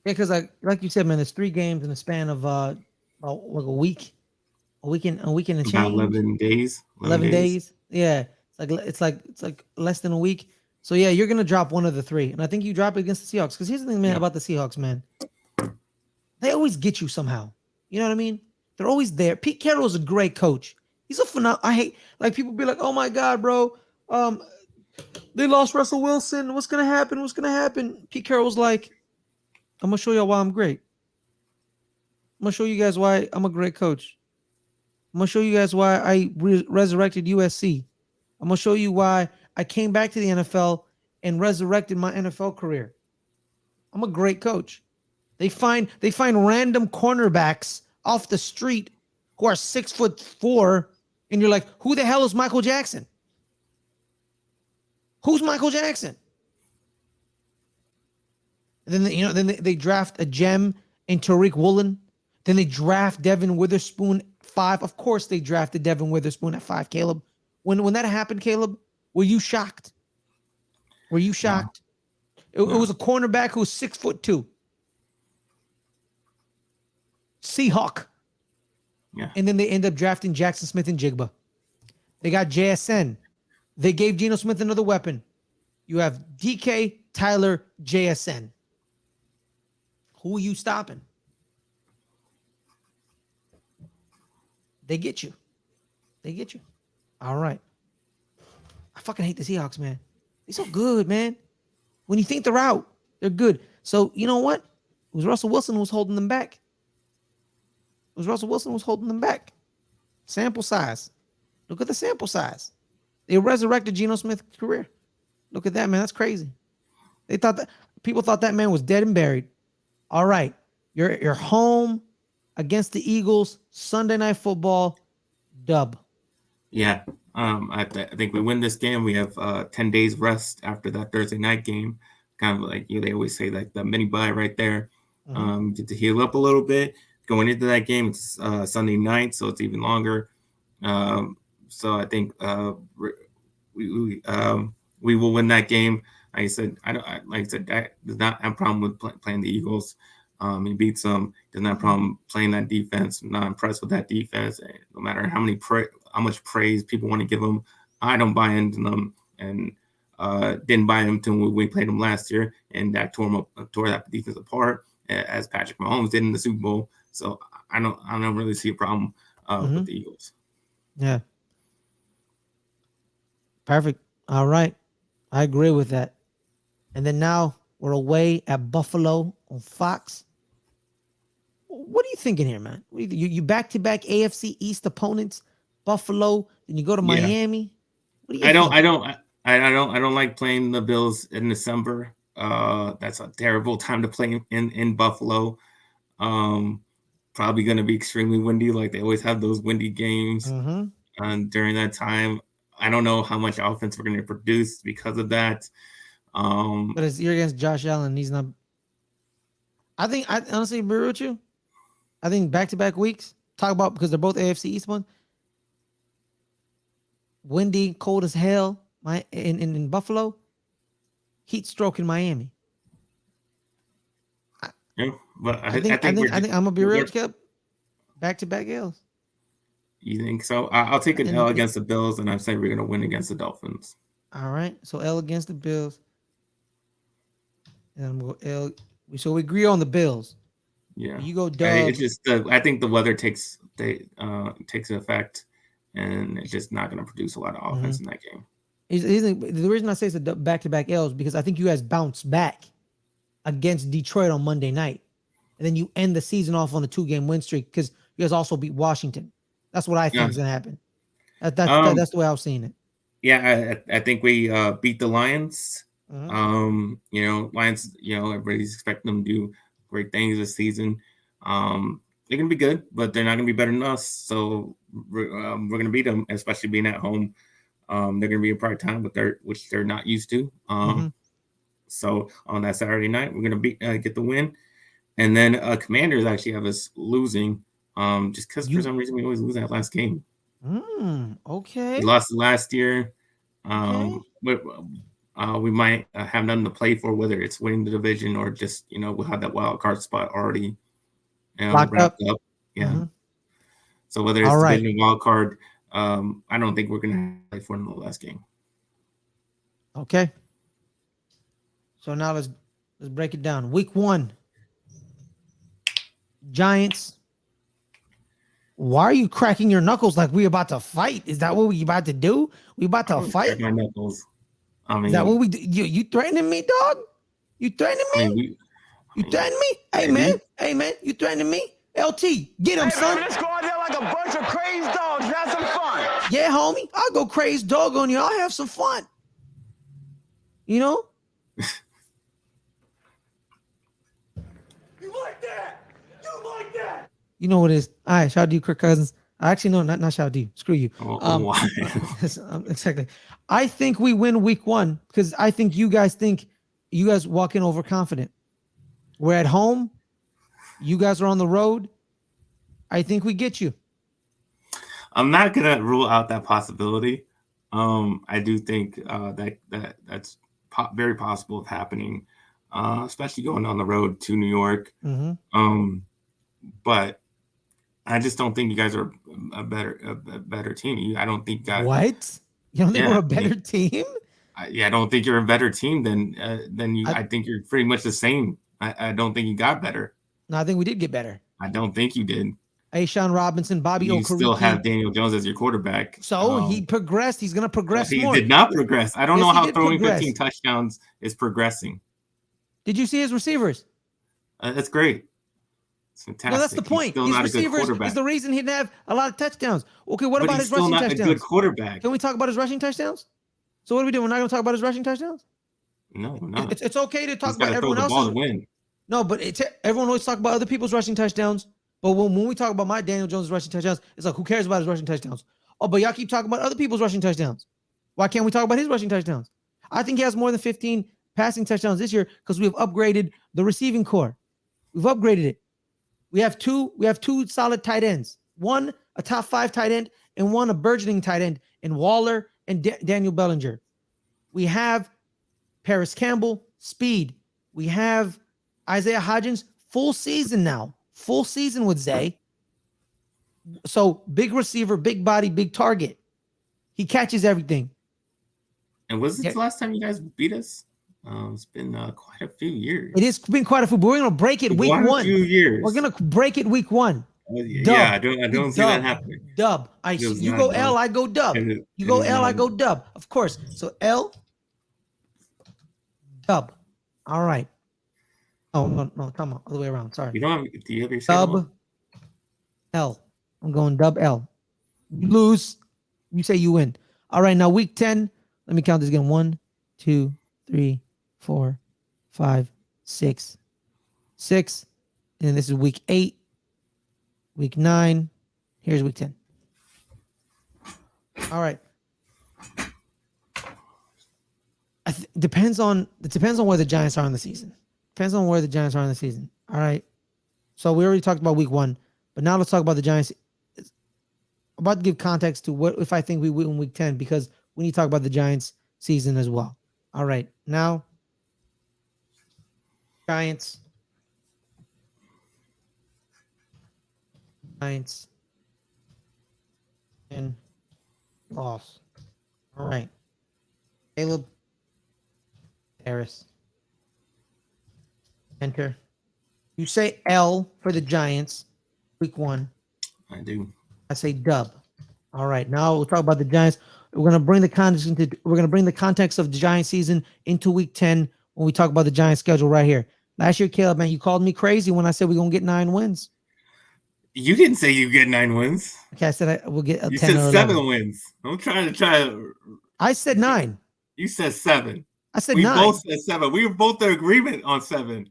Yeah, because like you said, man, there's 3 games in the span of about like a week and a change. About 11 days. 11 days. Yeah, it's like less than a week. So yeah, you're gonna drop one of the 3, and I think you drop it against the Seahawks. Because here's the thing, man, about the Seahawks, man. They always get you somehow. You know what I mean? They're always there. Pete Carroll is a great coach. He's a phenomenal. I hate like people be like, "Oh my God, bro, they lost Russell Wilson. What's gonna happen? What's gonna happen?" Pete Carroll's like, "I'm gonna show y'all why I'm great. I'm gonna show you guys why I'm a great coach. I'm gonna show you guys why I resurrected USC. I'm gonna show you why I came back to the NFL and resurrected my NFL career. I'm a great coach." They find random cornerbacks off the street who are 6'4", and you're like, who the hell is Michael Jackson? Who's Michael Jackson? And then they draft a gem in Tariq Woolen. Then they draft Devin Witherspoon 5. Of course, they drafted Devin Witherspoon at 5. Caleb, when that happened, Caleb, were you shocked? Were you shocked? No. It was a cornerback who was 6'2". Seahawk. Yeah. And then they end up drafting Jackson Smith and Jigba. They got JSN. They gave Geno Smith another weapon. You have DK, Tyler, JSN. Who are you stopping? They get you. They get you. All right. I fucking hate the Seahawks, man. They're so good, man. When you think they're out, they're good. So, you know what? It was Russell Wilson who was holding them back. Sample size. Look at the sample size. They resurrected Geno Smith's career. Look at that, man. That's crazy. People thought that man was dead and buried. All right. You're home against the Eagles, Sunday Night Football, dub. Yeah. I think we win this game. We have 10 days rest after that Thursday night game. Kind of like they always say, like the mini bye right there. Get to heal up a little bit. Going into that game, it's Sunday night, so it's even longer. So I think we will win that game. Like I said, that does not have a problem with playing the Eagles. He beats them. Doesn't have a problem playing that defense. I'm not impressed with that defense. No matter how much praise people want to give them, I don't buy into them, and didn't buy them until we played them last year, and that tore that defense apart, as Patrick Mahomes did in the Super Bowl. So I don't really see a problem with the Eagles. Yeah. Perfect. All right. I agree with that. And then now we're away at Buffalo on Fox. What are you thinking here, man? You back-to-back AFC East opponents, Buffalo, then you go to Miami. What do you think? I don't like playing the Bills in December. That's a terrible time to play in Buffalo. Probably going to be extremely windy. Like they always have those windy games during that time. I don't know how much offense we're going to produce because of that. But you're against Josh Allen. He's not. I honestly agree with you. I think back-to-back weeks. Talk about because they're both AFC East one. Windy, cold as hell. In Buffalo. Heat stroke in Miami. Yeah, but I think I'm gonna be real, Kev. Back-to-back L's. You think so? I'll take an And L against the Bills, and I say we're gonna win against the Dolphins. All right. So L against the Bills. And we'll L. So we agree on the Bills. Yeah, You go it's Dub. just I think the weather takes effect, and it's just not gonna produce a lot of offense in that game. The reason I say it's a back-to-back L's because I think you guys bounce back against Detroit on Monday night, and then you end the season off on the 2-game win streak because you guys also beat Washington. That's what I think is gonna happen. That's the way I was seeing it. Yeah, I think we beat the Lions. Mhm. Lions. Everybody's expecting them to do great things this season. They're gonna be good, but they're not gonna be better than us. So we're gonna beat them, especially being at home. They're gonna be in prime time, which they're not used to. So on that Saturday night, we're gonna get the win, and then Commanders actually have us losing. Just because for some reason we always lose that last game. Okay. We lost last year. Okay. We might have nothing to play for, whether it's winning the division or just we'll have that wild card spot already Locked wrapped up. up. Yeah. Mhm. So whether it's division wild card, I don't think we're gonna play for in the last game. Okay. So now let's break it down. Week 1. Giants. Why are you cracking your knuckles like we about to fight? Is that what we about to do? We about to fight? Crack my knuckles. I mean, is that what we do? You threatening me, dog? You threatening me? You threatening me? Hey man, you threatening me? LT, get him, son. Let's go out there like a bunch of crazy dogs and have some fun. Yeah, homie. I'll go crazy dog on you. I'll have some fun. You know? You like that? You like that? You know what it is. All right, shout out to you, Kirk Cousins. Actually, no, not shout out to you. Screw you. Why? Exactly. I think we win week 1 because I think you guys walk in overconfident. We're at home. You guys are on the road. I think we get you. I'm not gonna rule out that possibility. I do think that's very possible of happening, especially going on the road to New York. But I just don't think you guys are a better team. I don't think What? You don't think we're a better team? I don't think you're a better team than you. I think you're pretty much the same. I don't think you got better. No, I think we did get better. I don't think you did. Ashawn Robinson, Bobby Okereke. You still have Daniel Jones as your quarterback. So he progressed. He's going to progress more. He did not progress. I don't know how throwing 15 touchdowns is progressing. Did you see his receivers? That's great. It's fantastic. No, that's the point. His receivers is the reason he didn't have a lot of touchdowns. Okay, what about his rushing touchdowns? He's still not a good quarterback. Can we talk about his rushing touchdowns? So what are we doing? We're not going to talk about his rushing touchdowns? No, we're not. It's okay to talk about everyone else's. Win. No, but everyone always talk about other people's rushing touchdowns. But when we talk about my Daniel Jones rushing touchdowns, it's like, who cares about his rushing touchdowns? Oh, but y'all keep talking about other people's rushing touchdowns. Why can't we talk about his rushing touchdowns? I think he has more than 15 passing touchdowns this year because we have upgraded the receiving core. We've upgraded it. We have two solid tight ends. One, a top 5 tight end, and one, a burgeoning tight end in Waller and Daniel Bellinger. We have Paris Campbell, speed. We have Isaiah Hodgins, full season now. Full season with Zay. So big receiver, big body, big target. He catches everything. And was this the last time you guys beat us? It's been quite a few years. It has been quite a few, but we're going to break it week 1. A few years. We're going to break it week 1. Yeah, I don't see that happening. Dub. You go L, I go dub. You go L, I go dub. Of course. So L, dub. All right. Oh, no, come on. Other way around. Sorry. Do you have your dub L. I'm going dub L. You lose. You say you win. All right, now week 10. Let me count this again. 1, 2, 3, 4, 5, 6. 6. And then this is week 8. Week 9. Here's week 10. All right. It depends on where the Giants are in the season. Depends on where the Giants are in the season. All right. So we already talked about week 1, but now let's talk about the Giants. I'm about to give context to what if I think we win week 10 because we need to talk about the Giants season as well. All right. Now, Giants. and loss. All right. Caleb Harris. Enter. You say L for the Giants, week 1. I do. I say dub. All right. Now we'll talk about the Giants. We're gonna bring the context of the Giants season into week 10 when we talk about the Giants schedule right here. Last year, Caleb, man, you called me crazy when I said we're gonna get 9 wins. You didn't say you get 9 wins. Okay, I said we'll get a You 10 said or 7 11. wins. I'm trying to. I said 9. You said 7. I said We 9. both said 7. We were both in agreement on 7.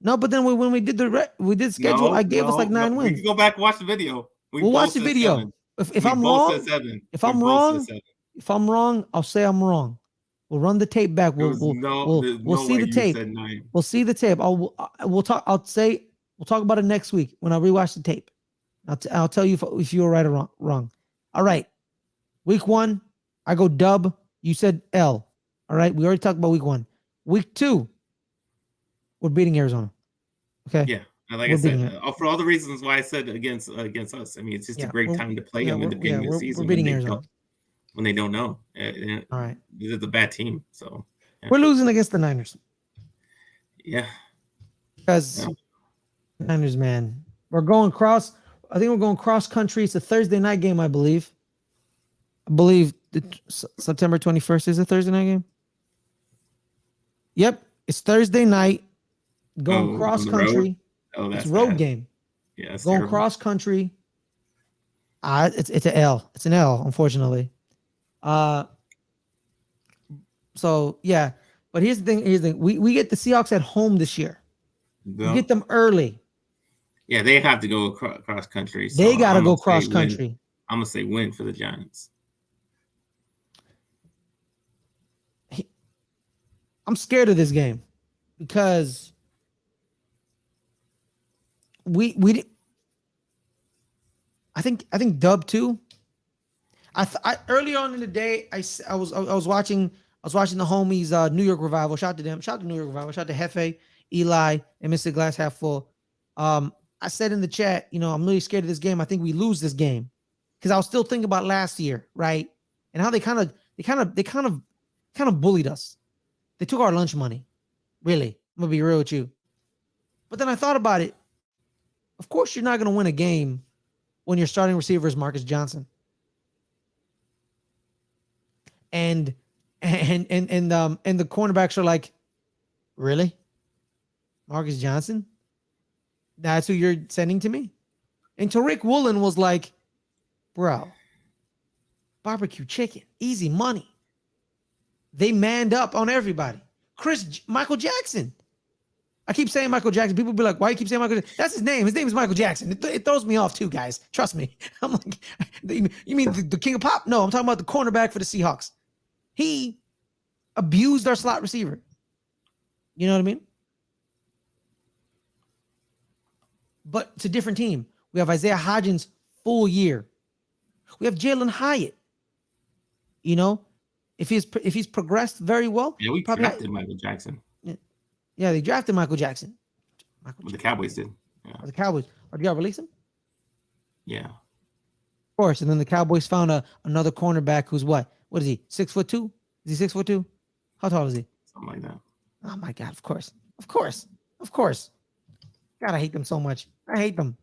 No, but then when we did schedule, I gave us like 9 We wins. can go back and watch the video. We'll watch the video. 7. If We I'm both wrong, said 7. if We I'm both wrong, said 7. if I'm wrong, I'll say I'm wrong. We'll run the tape back. There's We'll no see way the you tape. said 9. We'll see the tape. We'll talk. We'll talk about it next week when I rewatch the tape. I'll tell you if you were right or wrong. All right. Week 1, I go dub. You said L. All right. We already talked about week 1. Week 2, we're beating Arizona. Okay. Yeah. Like I said, for all the reasons why I said against us. I mean, it's just a great time to play them in the beginning of the season. We're beating Arizona. When they don't know. All right. This is a bad team. So we're losing against the Niners. Yeah. Because Niners, man. I think we're going cross country. It's a Thursday night game, I believe. September 21st is a Thursday night game. Yep. It's Thursday night. Going cross country. Oh, that's it's a road bad. game. Yeah, it's going terrible. cross country. It's an L. It's an L, unfortunately. So yeah, but here's the thing. We get the Seahawks at home this year. We get them early. Yeah, they have to go cross country. So they got to go cross country. I'm gonna say win for the Giants. I'm scared of this game because we I think dub 2. I earlier on in the day I was watching the homies New York Revival. Shout out to them. Shout out to New York Revival. Shout out to Hefe, Eli, and Mr. Glass Half Full. I said in the chat, I'm really scared of this game. I think we lose this game because I was still thinking about last year, right? And how they kind of bullied us. They took our lunch money. Really, I'm gonna be real with you. But then I thought about it. Of course, you're not gonna win a game when your starting receiver is Marcus Johnson. And the cornerbacks are like, really? Marcus Johnson? That's who you're sending to me? And Tariq Woolen was like, bro, barbecue chicken, easy money. They manned up on everybody. Michael Jackson. I keep saying Michael Jackson. People be like, why you keep saying Michael Jackson? That's his name. His name is Michael Jackson. It throws me off too, guys. Trust me. I'm like, you mean the king of pop? No, I'm talking about the cornerback for the Seahawks. He abused our slot receiver. You know what I mean? But it's a different team. We have Isaiah Hodgins full year. We have Jalen Hyatt. If he's progressed very well. Yeah, we drafted Michael Jackson. Yeah, they drafted Michael Jackson. The Cowboys did. Yeah. The Cowboys. Or did y'all release him? Yeah. Of course. And then the Cowboys found another cornerback who's what? What is he? 6'2"? Is he 6'2"? How tall is he? Something like that. Oh my God! Of course. God, I hate them so much. I hate them.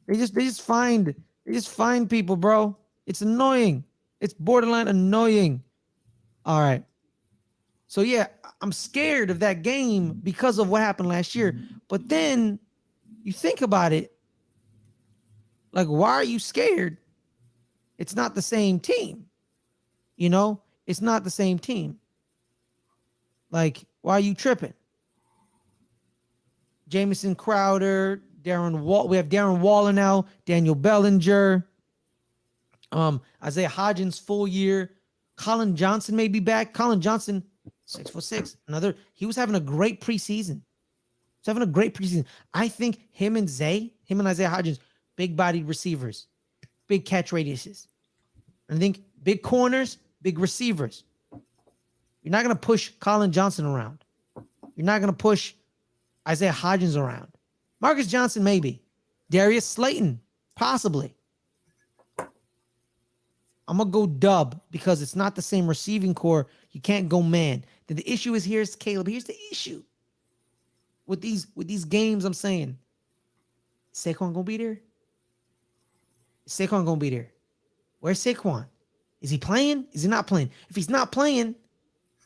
They just find people, bro. It's annoying. It's borderline annoying. All right. So yeah, I'm scared of that game because of what happened last year. But then you think about it, like, why are you scared? It's not the same team. It's not the same team. Like, why are you tripping? Jamison Crowder, Darren Wall. We have Darren Waller now, Daniel Bellinger, Isaiah Hodgins full year. Colin Johnson may be back. Colin Johnson, 6'6". He was having a great preseason. I think him and Isaiah Hodgins, big bodied receivers, big catch radiuses. I think big corners, big receivers. You're not going to push Colin Johnson around. You're not going to push Isaiah Hodgins around. Marcus Johnson, maybe. Darius Slayton, possibly. I'm gonna go dub because it's not the same receiving core. You can't go man. The issue is here's Caleb. Here's the issue with these games. I'm saying Saquon gonna be there. Saquon gonna be there. Where's Saquon? Is he playing? Is he not playing? If he's not playing,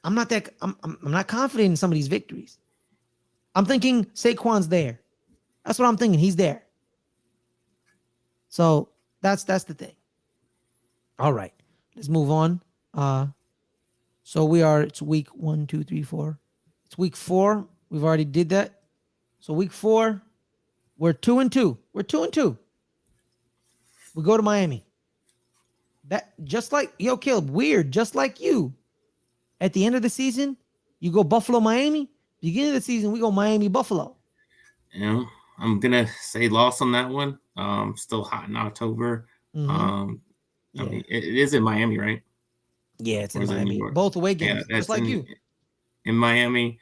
I'm not confident in some of these victories. I'm thinking Saquon's there. That's what I'm thinking. He's there. So that's the thing. All right, let's move on. So it's week 1, 2, 3, 4. It's week 4. We've already did that. So week 4, we're 2-2. We're 2-2. We go to Miami. That just like Caleb, weird, just like you. At the end of the season, you go Buffalo, Miami. Beginning of the season, we go Miami, Buffalo. I'm gonna say loss on that one. Still hot in October. Mm-hmm. I mean, it is in Miami, right? Yeah, it's in Miami. Both away games, just like you. In Miami,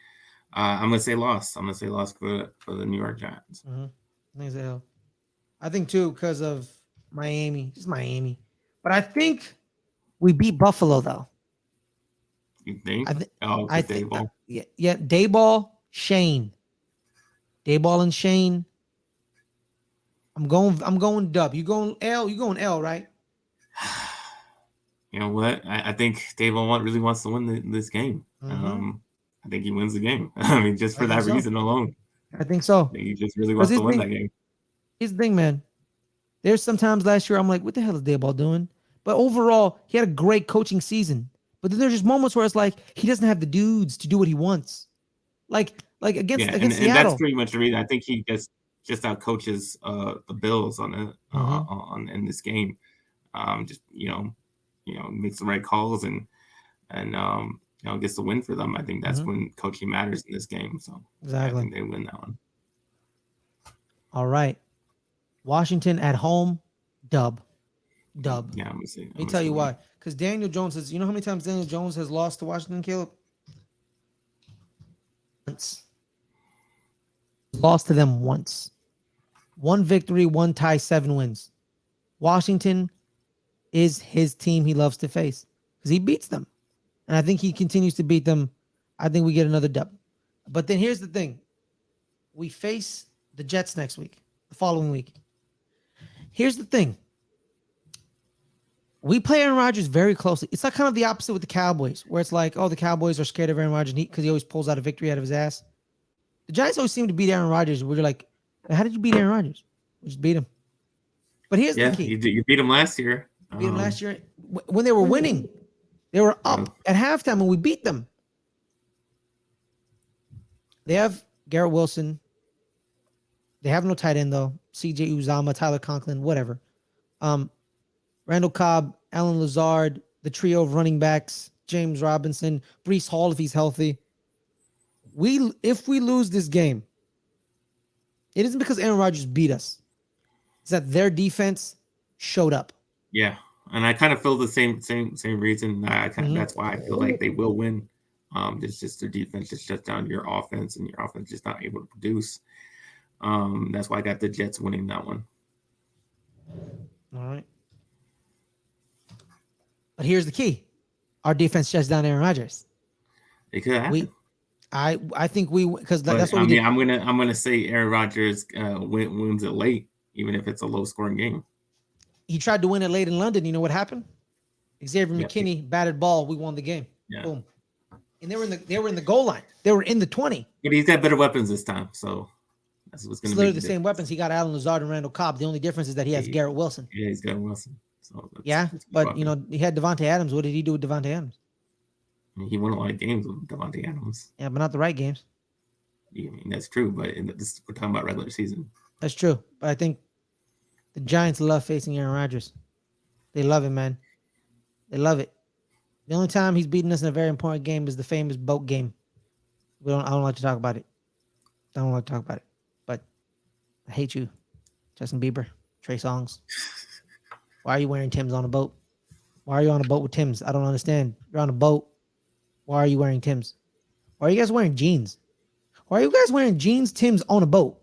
I'm gonna say loss. I'm gonna say loss for the New York Giants. Mm-hmm. I think too because of Miami, just Miami. But I think we beat Buffalo though. You think? I think. Yeah. Dayball, Shane. Dayball and Shane. I'm going dub. You going L? You going L, right? You know what? I think Dayball really wants to win this game. Mm-hmm. I think he wins the game. I mean, just for that reason alone. I think so. He just really wants to win that game. Here's the thing, man. There's sometimes last year I'm like, what the hell is Dayball doing? But overall, he had a great coaching season. But then there's just moments where it's like he doesn't have the dudes to do what he wants. Like against Seattle. And that's pretty much the reason. I think he just out coaches the Bills in this game. Just makes the right calls and gets the win for them. I think that's when coaching matters in this game. So exactly. I think they win that one. All right. Washington at home, dub. Yeah, I'm gonna say. Let me tell you why. Because Daniel Jones has, you know how many times Daniel Jones has lost to Washington, Caleb? Once. Lost to them once. 1 victory, 1 tie, 7 wins. Washington is his team he loves to face because he beats them. And I think he continues to beat them. I think we get another dub. But then here's the thing. We face the Jets next week, the following week. Here's the thing. We play Aaron Rodgers very closely. It's like kind of the opposite with the Cowboys, where it's like, oh, the Cowboys are scared of Aaron Rodgers because he always pulls out a victory out of his ass. The Giants always seem to beat Aaron Rodgers. We're like, how did you beat Aaron Rodgers? We just beat him. But here's the key. You beat him last year. Beat him last year when they were winning. They were up at halftime and we beat them. They have Garrett Wilson. They have no tight end though. CJ Uzama, Tyler Conklin, whatever. Randall Cobb, Alan Lazard, the trio of running backs, James Robinson, Breece Hall if he's healthy. If we lose this game, it isn't because Aaron Rodgers beat us. It's that their defense showed up. Yeah, and I kind of feel the same reason. That's why I feel like they will win. It's just their defense just shuts down your offense, and your offense just not able to produce. That's why I got the Jets winning that one. All right. But here's the key. Our defense shuts down Aaron Rodgers. It could happen. I think because that's what we did. I'm gonna say Aaron Rodgers wins it late, even if it's a low scoring game. He tried to win it late in London. You know what happened? Xavier McKinney batted ball. We won the game. Yeah. Boom. And they were in the goal line. They were in the 20. But he's got better weapons this time, so that's what's going to be. Literally the same weapons. He got Alan Lazard and Randall Cobb. The only difference is that he has Garrett Wilson. Yeah, he's got Wilson. So but he had Devontae Adams. What did he do with Devontae Adams? He won a lot of games with Devontae Adams. Yeah, but not the right games. I mean, that's true, but we're talking about regular season. That's true, but I think the Giants love facing Aaron Rodgers. They love it, man. They love it. The only time he's beaten us in a very important game is the famous boat game. I don't like to talk about it. But I hate you, Justin Bieber, Trey Songz. Why are you wearing Timbs on a boat? Why are you on a boat with Timbs? I don't understand. You're on a boat. Why are you wearing Timbs? Why are you guys wearing jeans? Why are you guys wearing jeans, Timbs on a boat?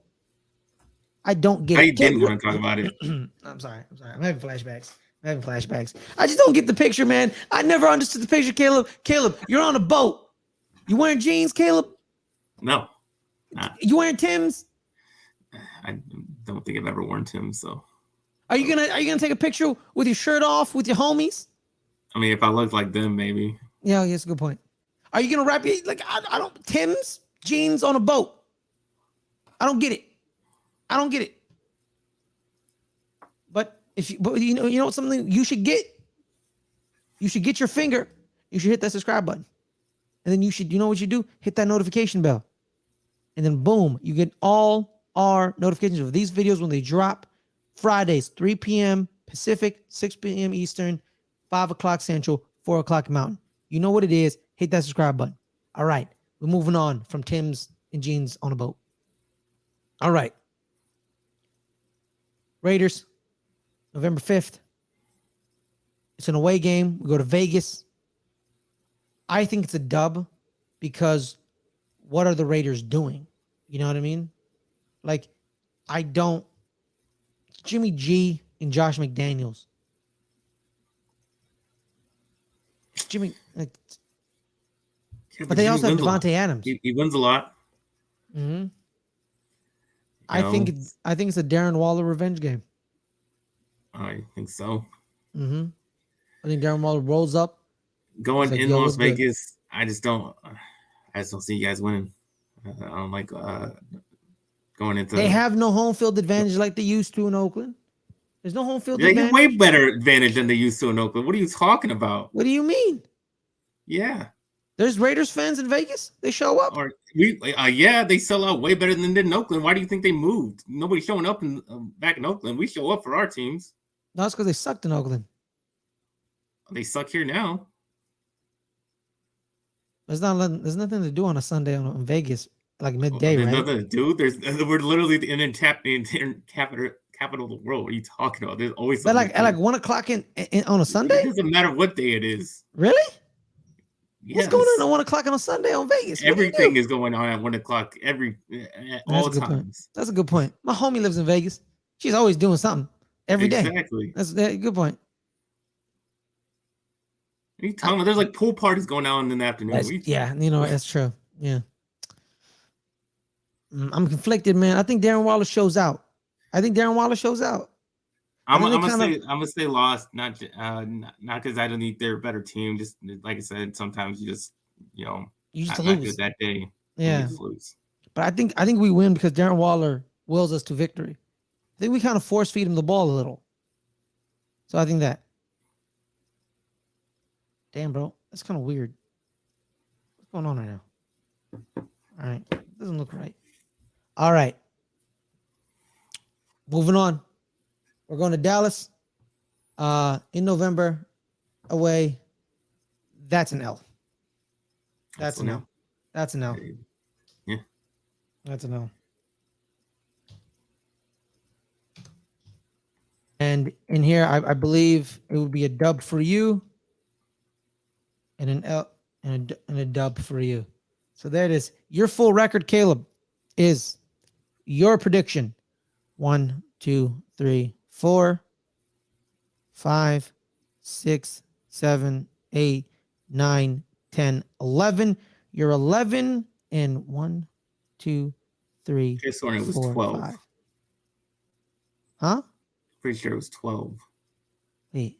I don't get it. I didn't want to talk about it. I'm sorry. I'm having flashbacks. I'm having flashbacks. I just don't get the picture, man. I never understood the picture, Caleb. Caleb, you're on a boat. You wearing jeans, Caleb? No, You wearing Timbs? I don't think I've ever worn Tim's. So, Are you gonna take a picture with your shirt off with your homies? I mean, if I looked like them, maybe. Yeah, that's a good point. Are you gonna wrap your I don't Timbs jeans on a boat? I don't get it. I don't get it. But you know something you should get. You should get your finger. You should hit that subscribe button, and then you know what you do? Hit that notification bell, and then boom, you get all our notifications of these videos when they drop. Fridays, 3 p.m. Pacific, 6 p.m. Eastern, 5 o'clock Central, 4 o'clock Mountain. You know what it is. Hit that subscribe button. All right. We're moving on from Tim's and jeans on a boat. All right. Raiders, November 5th. It's an away game. We go to Vegas. I think it's a dub because what are the Raiders doing? You know what I mean? Like, I don't. Jimmy G and Josh McDaniels. Jimmy, Yeah, but they Jimmy also have wins a lot. Devontae Adams. He wins a lot. Mm-hmm. You I know, think it's a Darren Waller revenge game. I think so. Mm-hmm. I think Darren Waller rolls up. Going like, in yo, Las what's good? Vegas, I just don't see you guys winning. I don't like going into. They have no home field advantage like they used to in Oakland. There's no home field They get advantage. way better advantage than they used to in Oakland. What are you talking about? What do you mean? Yeah. There's Raiders fans in Vegas. They show up. Or yeah, they sell out way better than they did in Oakland. Why do you think they moved? Nobody's showing up back in Oakland. We show up for our teams. No, it's because they sucked in Oakland. They suck here now. There's nothing to do on a Sunday in Vegas, like midday, There's right? nothing to do. We're literally the capital of the world. What are you talking about? There's always But something at like 1 o'clock in on a Sunday. It doesn't matter what day it is. Really? Yes. What's going on at 1 o'clock on a Sunday on Vegas? What do you Everything do? is going on at 1 o'clock at all That's a good point. times. That's a good point. My homie lives in Vegas. She's always doing something every day. Exactly. That's a good point. What are you talking about? There's like pool parties going on in the afternoon. Yeah, you know, that's true. Yeah. I'm conflicted, man. I think Darren Waller shows out. I'm gonna say lost, not because I don't think they're a better team. Just like I said, sometimes you just you used to not lose good that day. Yeah. You just lose. But I think we win because Darren Waller wills us to victory. I think we kind of force feed him the ball a little. So I think that. Damn, bro. That's kind of weird. What's going on right now? All right. Doesn't look right. All right. Moving on. We're going to Dallas in November away. That's an L. That's an L. That's an L. Yeah. That's an L. And in here, I believe it would be a dub for you and an L and a dub for you. So there it is. Your full record, Caleb, is your prediction. 1, 2, 3, 4, 5, 6, 7, 8, 9, 10, 11. You're 11 and 1, 2, 3, This one it was 4, 12. 5. Huh? Pretty sure it was 12. 8,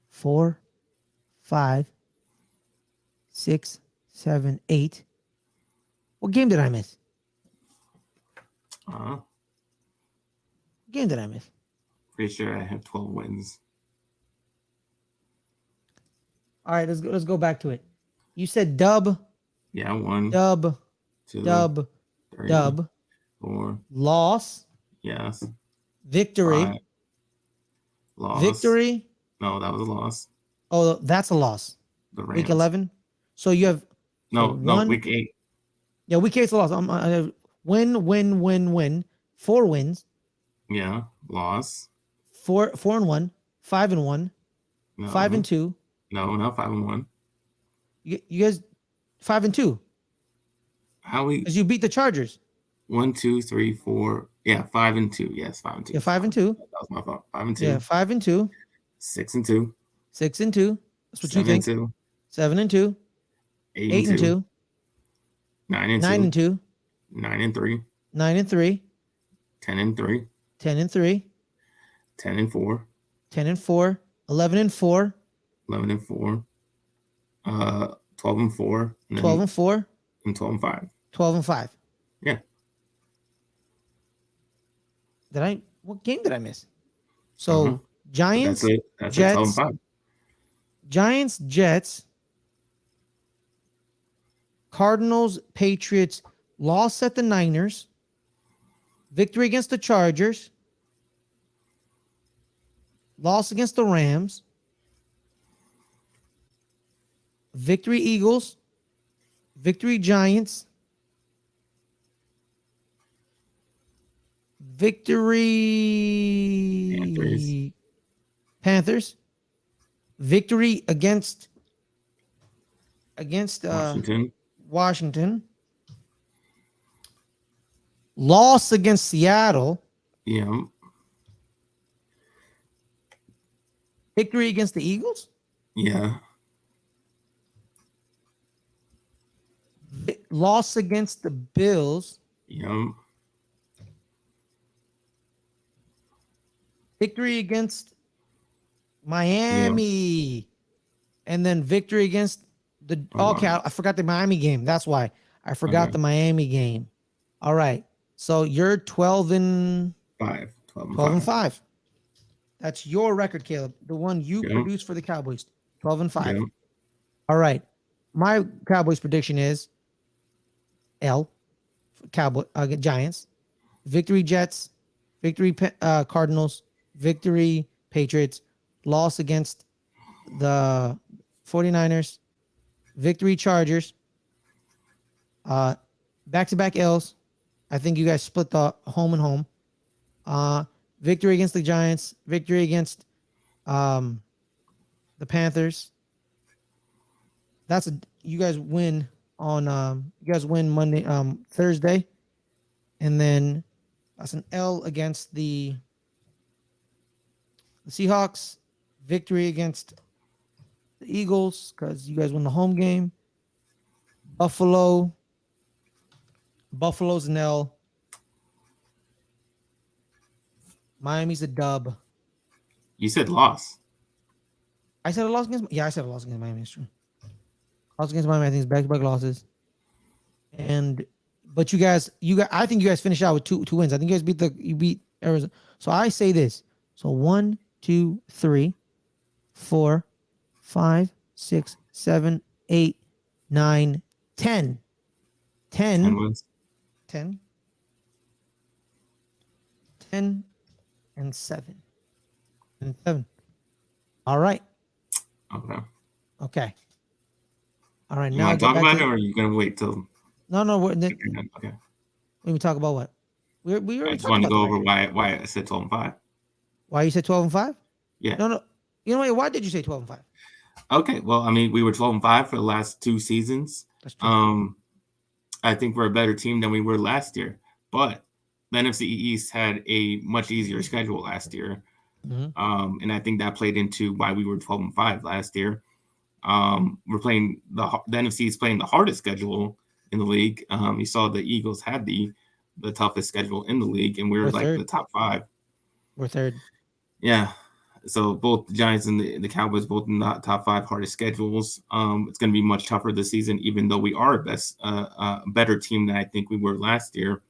4, 5, 6, 7, 8. What game did I miss? What game did I miss? Pretty sure I have 12 wins. All right, let's go back to it. You said dub, Yeah, 1, dub, 2, dub, 3, dub, 4. loss, Yes. victory, 5. Loss. victory. No, that was a loss. Oh, that's a loss. The Rams. Week 11. So you have No, one, week 8. Yeah, week 8's a loss. I have win. 4 wins. Yeah, loss. 4 and 1, 5 and 1, No, 5 and 2. No, not 5 and 1. You guys 5 and 2. How we? Because you beat the Chargers. 1, 2, 3, 4, Yeah, 5-2. Yes, 5-2. Yeah, 5-2. That was my fault. 5-2. Yeah, 5-2. 6-2. 6-2. That's what you think. 7-2. 7-2. 8-2. 8-2. 9-2. 9-2. 9-3. 9-3. 10-3. 10-3. 10-4. 10-4. 11-4. 11-4. 12-4. 12-4. And 12-5. 12-5. Yeah. What game did I miss? So Giants, That's it. That's Jets, it. 12-5. Giants, Jets, Cardinals, Patriots, loss at the Niners, victory against the Chargers, loss against the Rams, victory Eagles, victory Giants, victory Panthers, victory against Washington, loss against Seattle, Yeah. victory against the Eagles, Yeah. loss against the Bills, Yeah. victory against Miami, and then victory against the I forgot the Miami game. That's why I forgot the Miami game. All right. So you're 12-5. 12-5. That's your record, Caleb. The one you produced for the Cowboys. 12-5. Yeah. All right. My Cowboys prediction is Giants, victory Jets, victory Cardinals, victory Patriots, loss against the 49ers, victory Chargers, back-to-back L's. I think you guys split the home and home. Victory against the Giants, victory against the Panthers. You guys win on Monday, Thursday, and then that's an L against the Seahawks, victory against the Eagles because you guys won the home game. Buffalo's an L. Miami's a dub. You said loss. I said a loss against. Yeah, I said a loss against Miami. It's true. Loss against Miami. I think it's back-to-back losses. But you guys, I think you guys finished out with two wins. I think you guys beat Arizona. So I say this. So 1, 2, 3, 4, 5, 6, 7, 8, 9, 10. 10 wins. 10 and 7. All right. Okay. All right. You now want to talk about it, or are you gonna wait till? No. Okay. Let me talk about what we already. I just wanted to go over why I said 12-5. Why you said 12-5? Yeah. No. You know what? Why did you say 12-5? Okay. Well, I mean, we were 12-5 for the last 2 seasons. That's true. I think we're a better team than we were last year, but the NFC East had a much easier schedule last year. Mm-hmm. And I think that played into why we were 12-5 last year. We're playing the NFC is playing the hardest schedule in the league. You saw the Eagles had the toughest schedule in the league, and we're like third. The top 5. We're third. Yeah. So both the Giants and the Cowboys both in the top 5 hardest schedules. It's going to be much tougher this season, even though we are a better team than I think we were last year,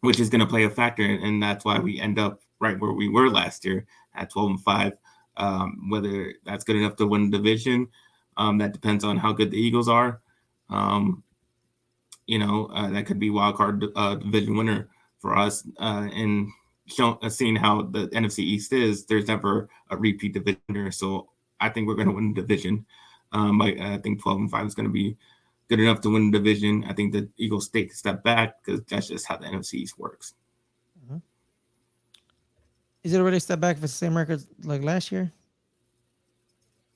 which is going to play a factor, and that's why we end up right where we were last year at 12-5. Whether that's good enough to win the division, that depends on how good the Eagles are. That could be wild card division winner for us. And seeing how the NFC East is, there's never a repeat division winner. So I think we're going to win the division. I think 12-5 is going to be good enough to win the division. I think the Eagles take a step back because that's just how the NFC East works. Mm-hmm. Is it already a step back if it's the same record like last year?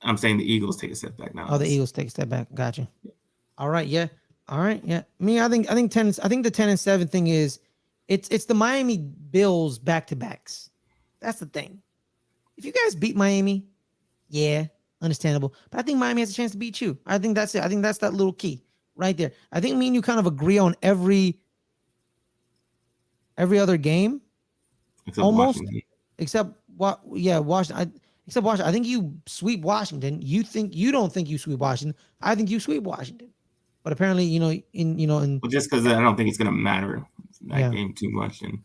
I'm saying the Eagles take a step back now. Oh, the Eagles take a step back. Gotcha. Yeah. All right. Yeah. All right. Yeah. I think the 10 and 7 thing is It's the Miami Bills back-to-backs. That's the thing. If you guys beat Miami, yeah, understandable. But I think Miami has a chance to beat you. I think that's it. I think that's that little key right there. I think me and you kind of agree on every other game, Except almost, Washington. except what? Yeah, Washington. Except Washington. I think you sweep Washington. You don't think you sweep Washington. I think you sweep Washington. But apparently, in Well, just because I don't think it's gonna matter that Yeah. game too much, and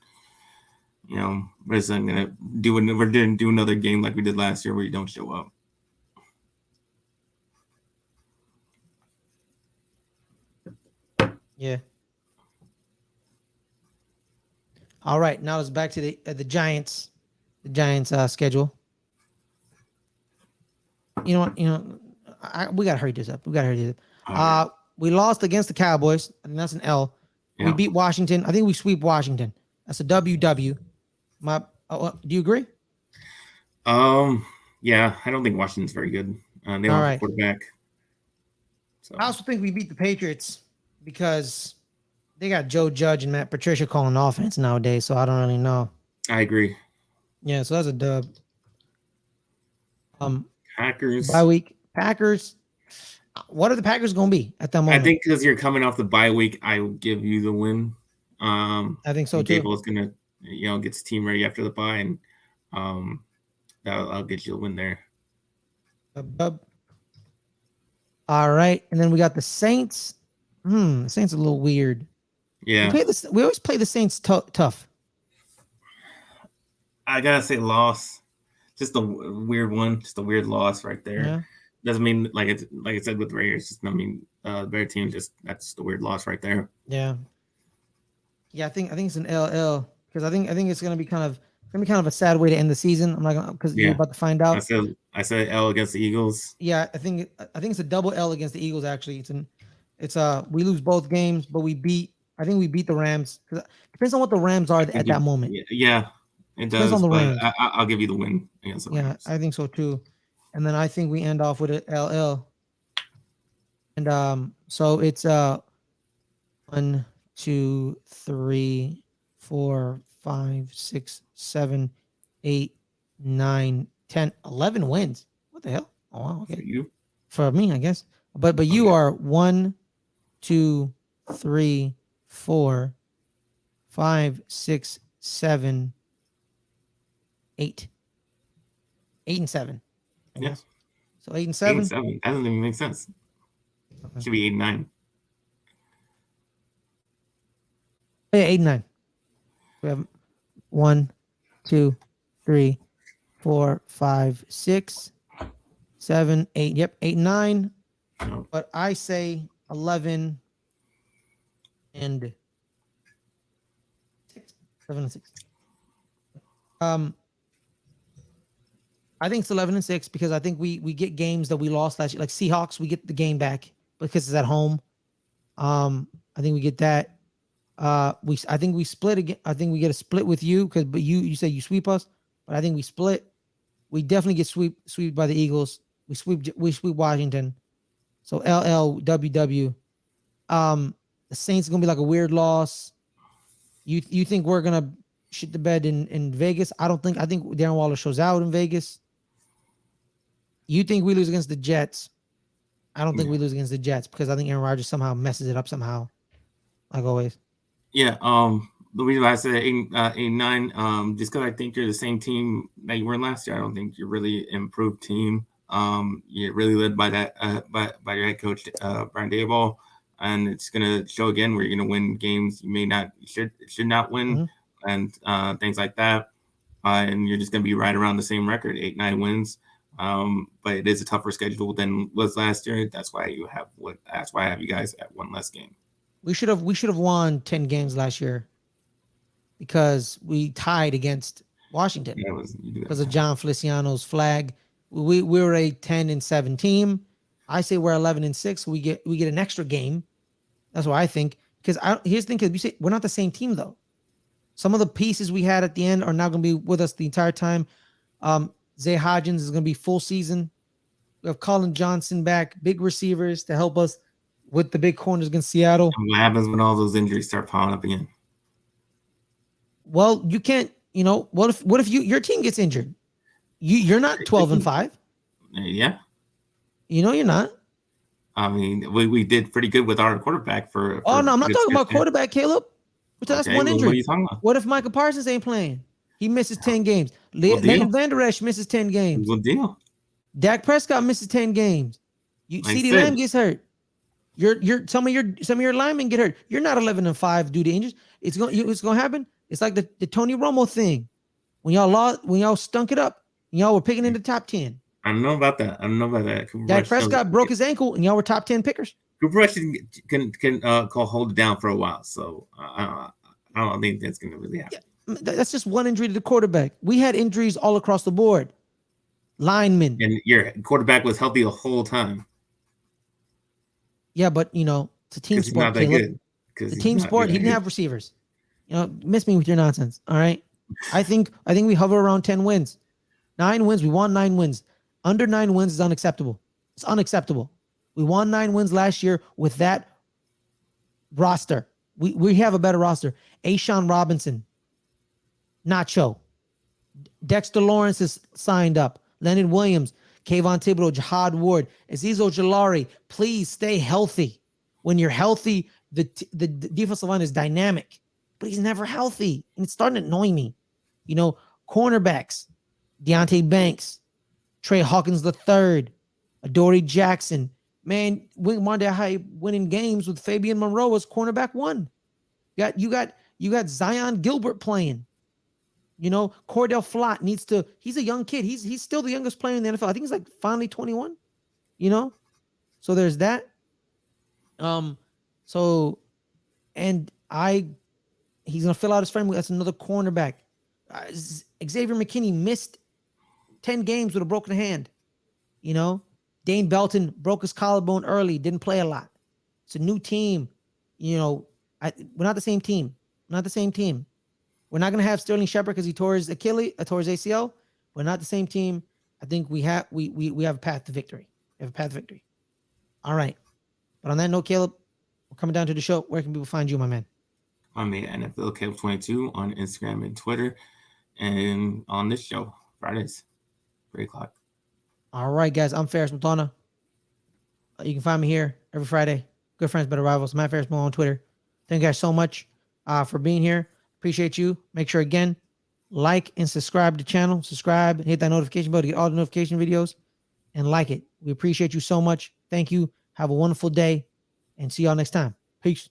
we're just gonna do another game like we did last year where you don't show up. Yeah. All right, now it's back to the Giants. The Giants schedule. You know what? We gotta hurry this up. We lost against the Cowboys. I think that's an L. We Yeah. beat Washington. I think we sweep Washington. That's a WW. Do you agree? Yeah, I don't think Washington's very good. They don't All have right. a quarterback. So I also think we beat the Patriots because they got Joe Judge and Matt Patricia calling offense nowadays. So I don't really know. I agree. Yeah, so that's a dub. Packers. Bye week. Packers. What are the Packers going to be at that moment? I think because you're coming off the bye week, I will give you the win. I think so too. Gable's gonna, get his team ready after the bye, and I'll get you a win there. Dub. All right, and then we got the Saints. The Saints are a little weird. Yeah, We always play the Saints tough. I gotta say loss. Just a weird one. Just a weird loss right there. Yeah. Doesn't mean like I said with the Raiders. Just their team. That's the weird loss right there. Yeah. Yeah, I think it's an LL because I think it's gonna be kind of a sad way to end the season. I'm not gonna because you're about to find out. I said L against the Eagles. Yeah, I think it's a double L against the Eagles. Actually, we lose both games, but I think we beat the Rams. Depends on what the Rams are at that moment. Yeah, it does. Depends on the but Rams. I'll give you the win against the Rams. I think so too. And then I think we end off with an LL. And so it's 1, 2, 3, 4, 5, 6, 7, 8, 9, 10, 11 wins. What the hell? Oh wow, okay. For you? For me, I guess. But you are 1, 2, 3, 4, 5, 6, 7, 8. 8 and 7. I Yeah. guess. So 8 and 8 7. and 7. That doesn't even make sense. Okay. Should be 8 and 9. Yeah, 8 and 9. We have 1, 2, 3, 4, 5, 6, 7, 8. Yep, 8 and 9. No. But I say 11 and 6. 7 and 6. I think it's 11 and 6 because I think we get games that we lost last year, like Seahawks. We get the game back because it's at home. I think we get that. I think we split again. I think we get a split with you but you say you sweep us, but I think we split. We definitely get swept by the Eagles. We sweep Washington. So LLWW. The Saints are gonna be like a weird loss. You think we're gonna shit the bed in Vegas? I think Darren Waller shows out in Vegas. You think we lose against the Jets? I don't think we lose against the Jets because I think Aaron Rodgers somehow messes it up somehow, like always. Yeah. The reason why I said 8 and 9, just because I think you're the same team that you were last year. I don't think you're really improved team. You're really led by that by your head coach Brian Daboll, and it's gonna show again where you're gonna win games you should not win, and things like that. And you're just gonna be right around the same record, 8-9 wins. But it is a tougher schedule than was last year. That's why I have you guys at one less game. We should have won 10 games last year because we tied against Washington because of John Feliciano's flag. We were a 10 and 7 team. I say we're 11 and 6. We get an extra game. That's what I think. Because here's the thing: because we say we're not the same team though. Some of the pieces we had at the end are not going to be with us the entire time. Zay Hodgins is going to be full season. We have Colin Johnson back, big receivers to help us with the big corners against Seattle. And what happens when all those injuries start piling up again? Well, you can't. You know, what if your team gets injured? You're not 12-5. Yeah. You know, you're not. I mean, we did pretty good with our quarterback for Oh no, I'm not good talking about stretch there. quarterback, Caleb. That's Okay, one well, what are injury. you talking about? What if Michael Parsons ain't playing? He misses 10 games. Well, deal. Leighton Vander Esch misses 10 games. Well, deal. Dak Prescott misses 10 games. Like I CeeDee said, Lamb gets hurt. Some of your linemen get hurt. You're not 11-5 due to injuries. It's gonna happen. It's like the Tony Romo thing. When y'all stunk it up, and y'all were picking in the top 10. I don't know about that. Cooper Dak Rush Prescott broke his ankle, and y'all were top 10 pickers. Cooper Rush can hold it down for a while. So I don't think that's going to really happen. Yeah, that's just one injury to the quarterback. We had injuries all across the board. Linemen. And your quarterback was healthy the whole time. Yeah, but it's a team He's sport. not that Caleb. good. It's a team sport. He didn't have receivers. Miss me with your nonsense. All right. I think we hover around 10 wins. 9 wins. We won 9 wins. Under 9 wins is unacceptable. It's unacceptable. We won 9 wins last year with that roster. We have a better roster. Ashawn Robinson, Nacho, Dexter Lawrence is signed up. Leonard Williams, Kayvon Thibodeau, Jihad Ward, Azeez Ojulari. Please stay healthy. When you're healthy, the defensive line is dynamic, but he's never healthy, and it's starting to annoy me. Cornerbacks, Deontay Banks, Trey Hawkins III, Adoree Jackson. Man, Monday High winning games with Fabian Monroe as cornerback 1. You got Zion Gilbert playing. Cordell Flott he's a young kid. He's still the youngest player in the NFL. I think he's like finally 21. So there's that. He's gonna fill out his framework. That's another cornerback. Xavier McKinney missed 10 games with a broken hand. Dane Belton broke his collarbone early, didn't play a lot. It's a new team. We're not the same team. We're not going to have Sterling Shepard because he tore his ACL. We're not the same team. I think we have a path to victory. All right. But on that note, Caleb, we're coming down to the show. Where can people find you, my man? I'm at NFL Caleb 22 on Instagram and Twitter, and on this show Fridays, 3:00. All right, guys. I'm Ferris Muthana. You can find me here every Friday. Good Friends, Better Rivals. Matt Ferris Mo on Twitter. Thank you guys so much for being here. Appreciate you. Make sure, again, like and subscribe to the channel. Subscribe and hit that notification bell to get all the notification videos and like it. We appreciate you so much. Thank you. Have a wonderful day and see y'all next time. Peace.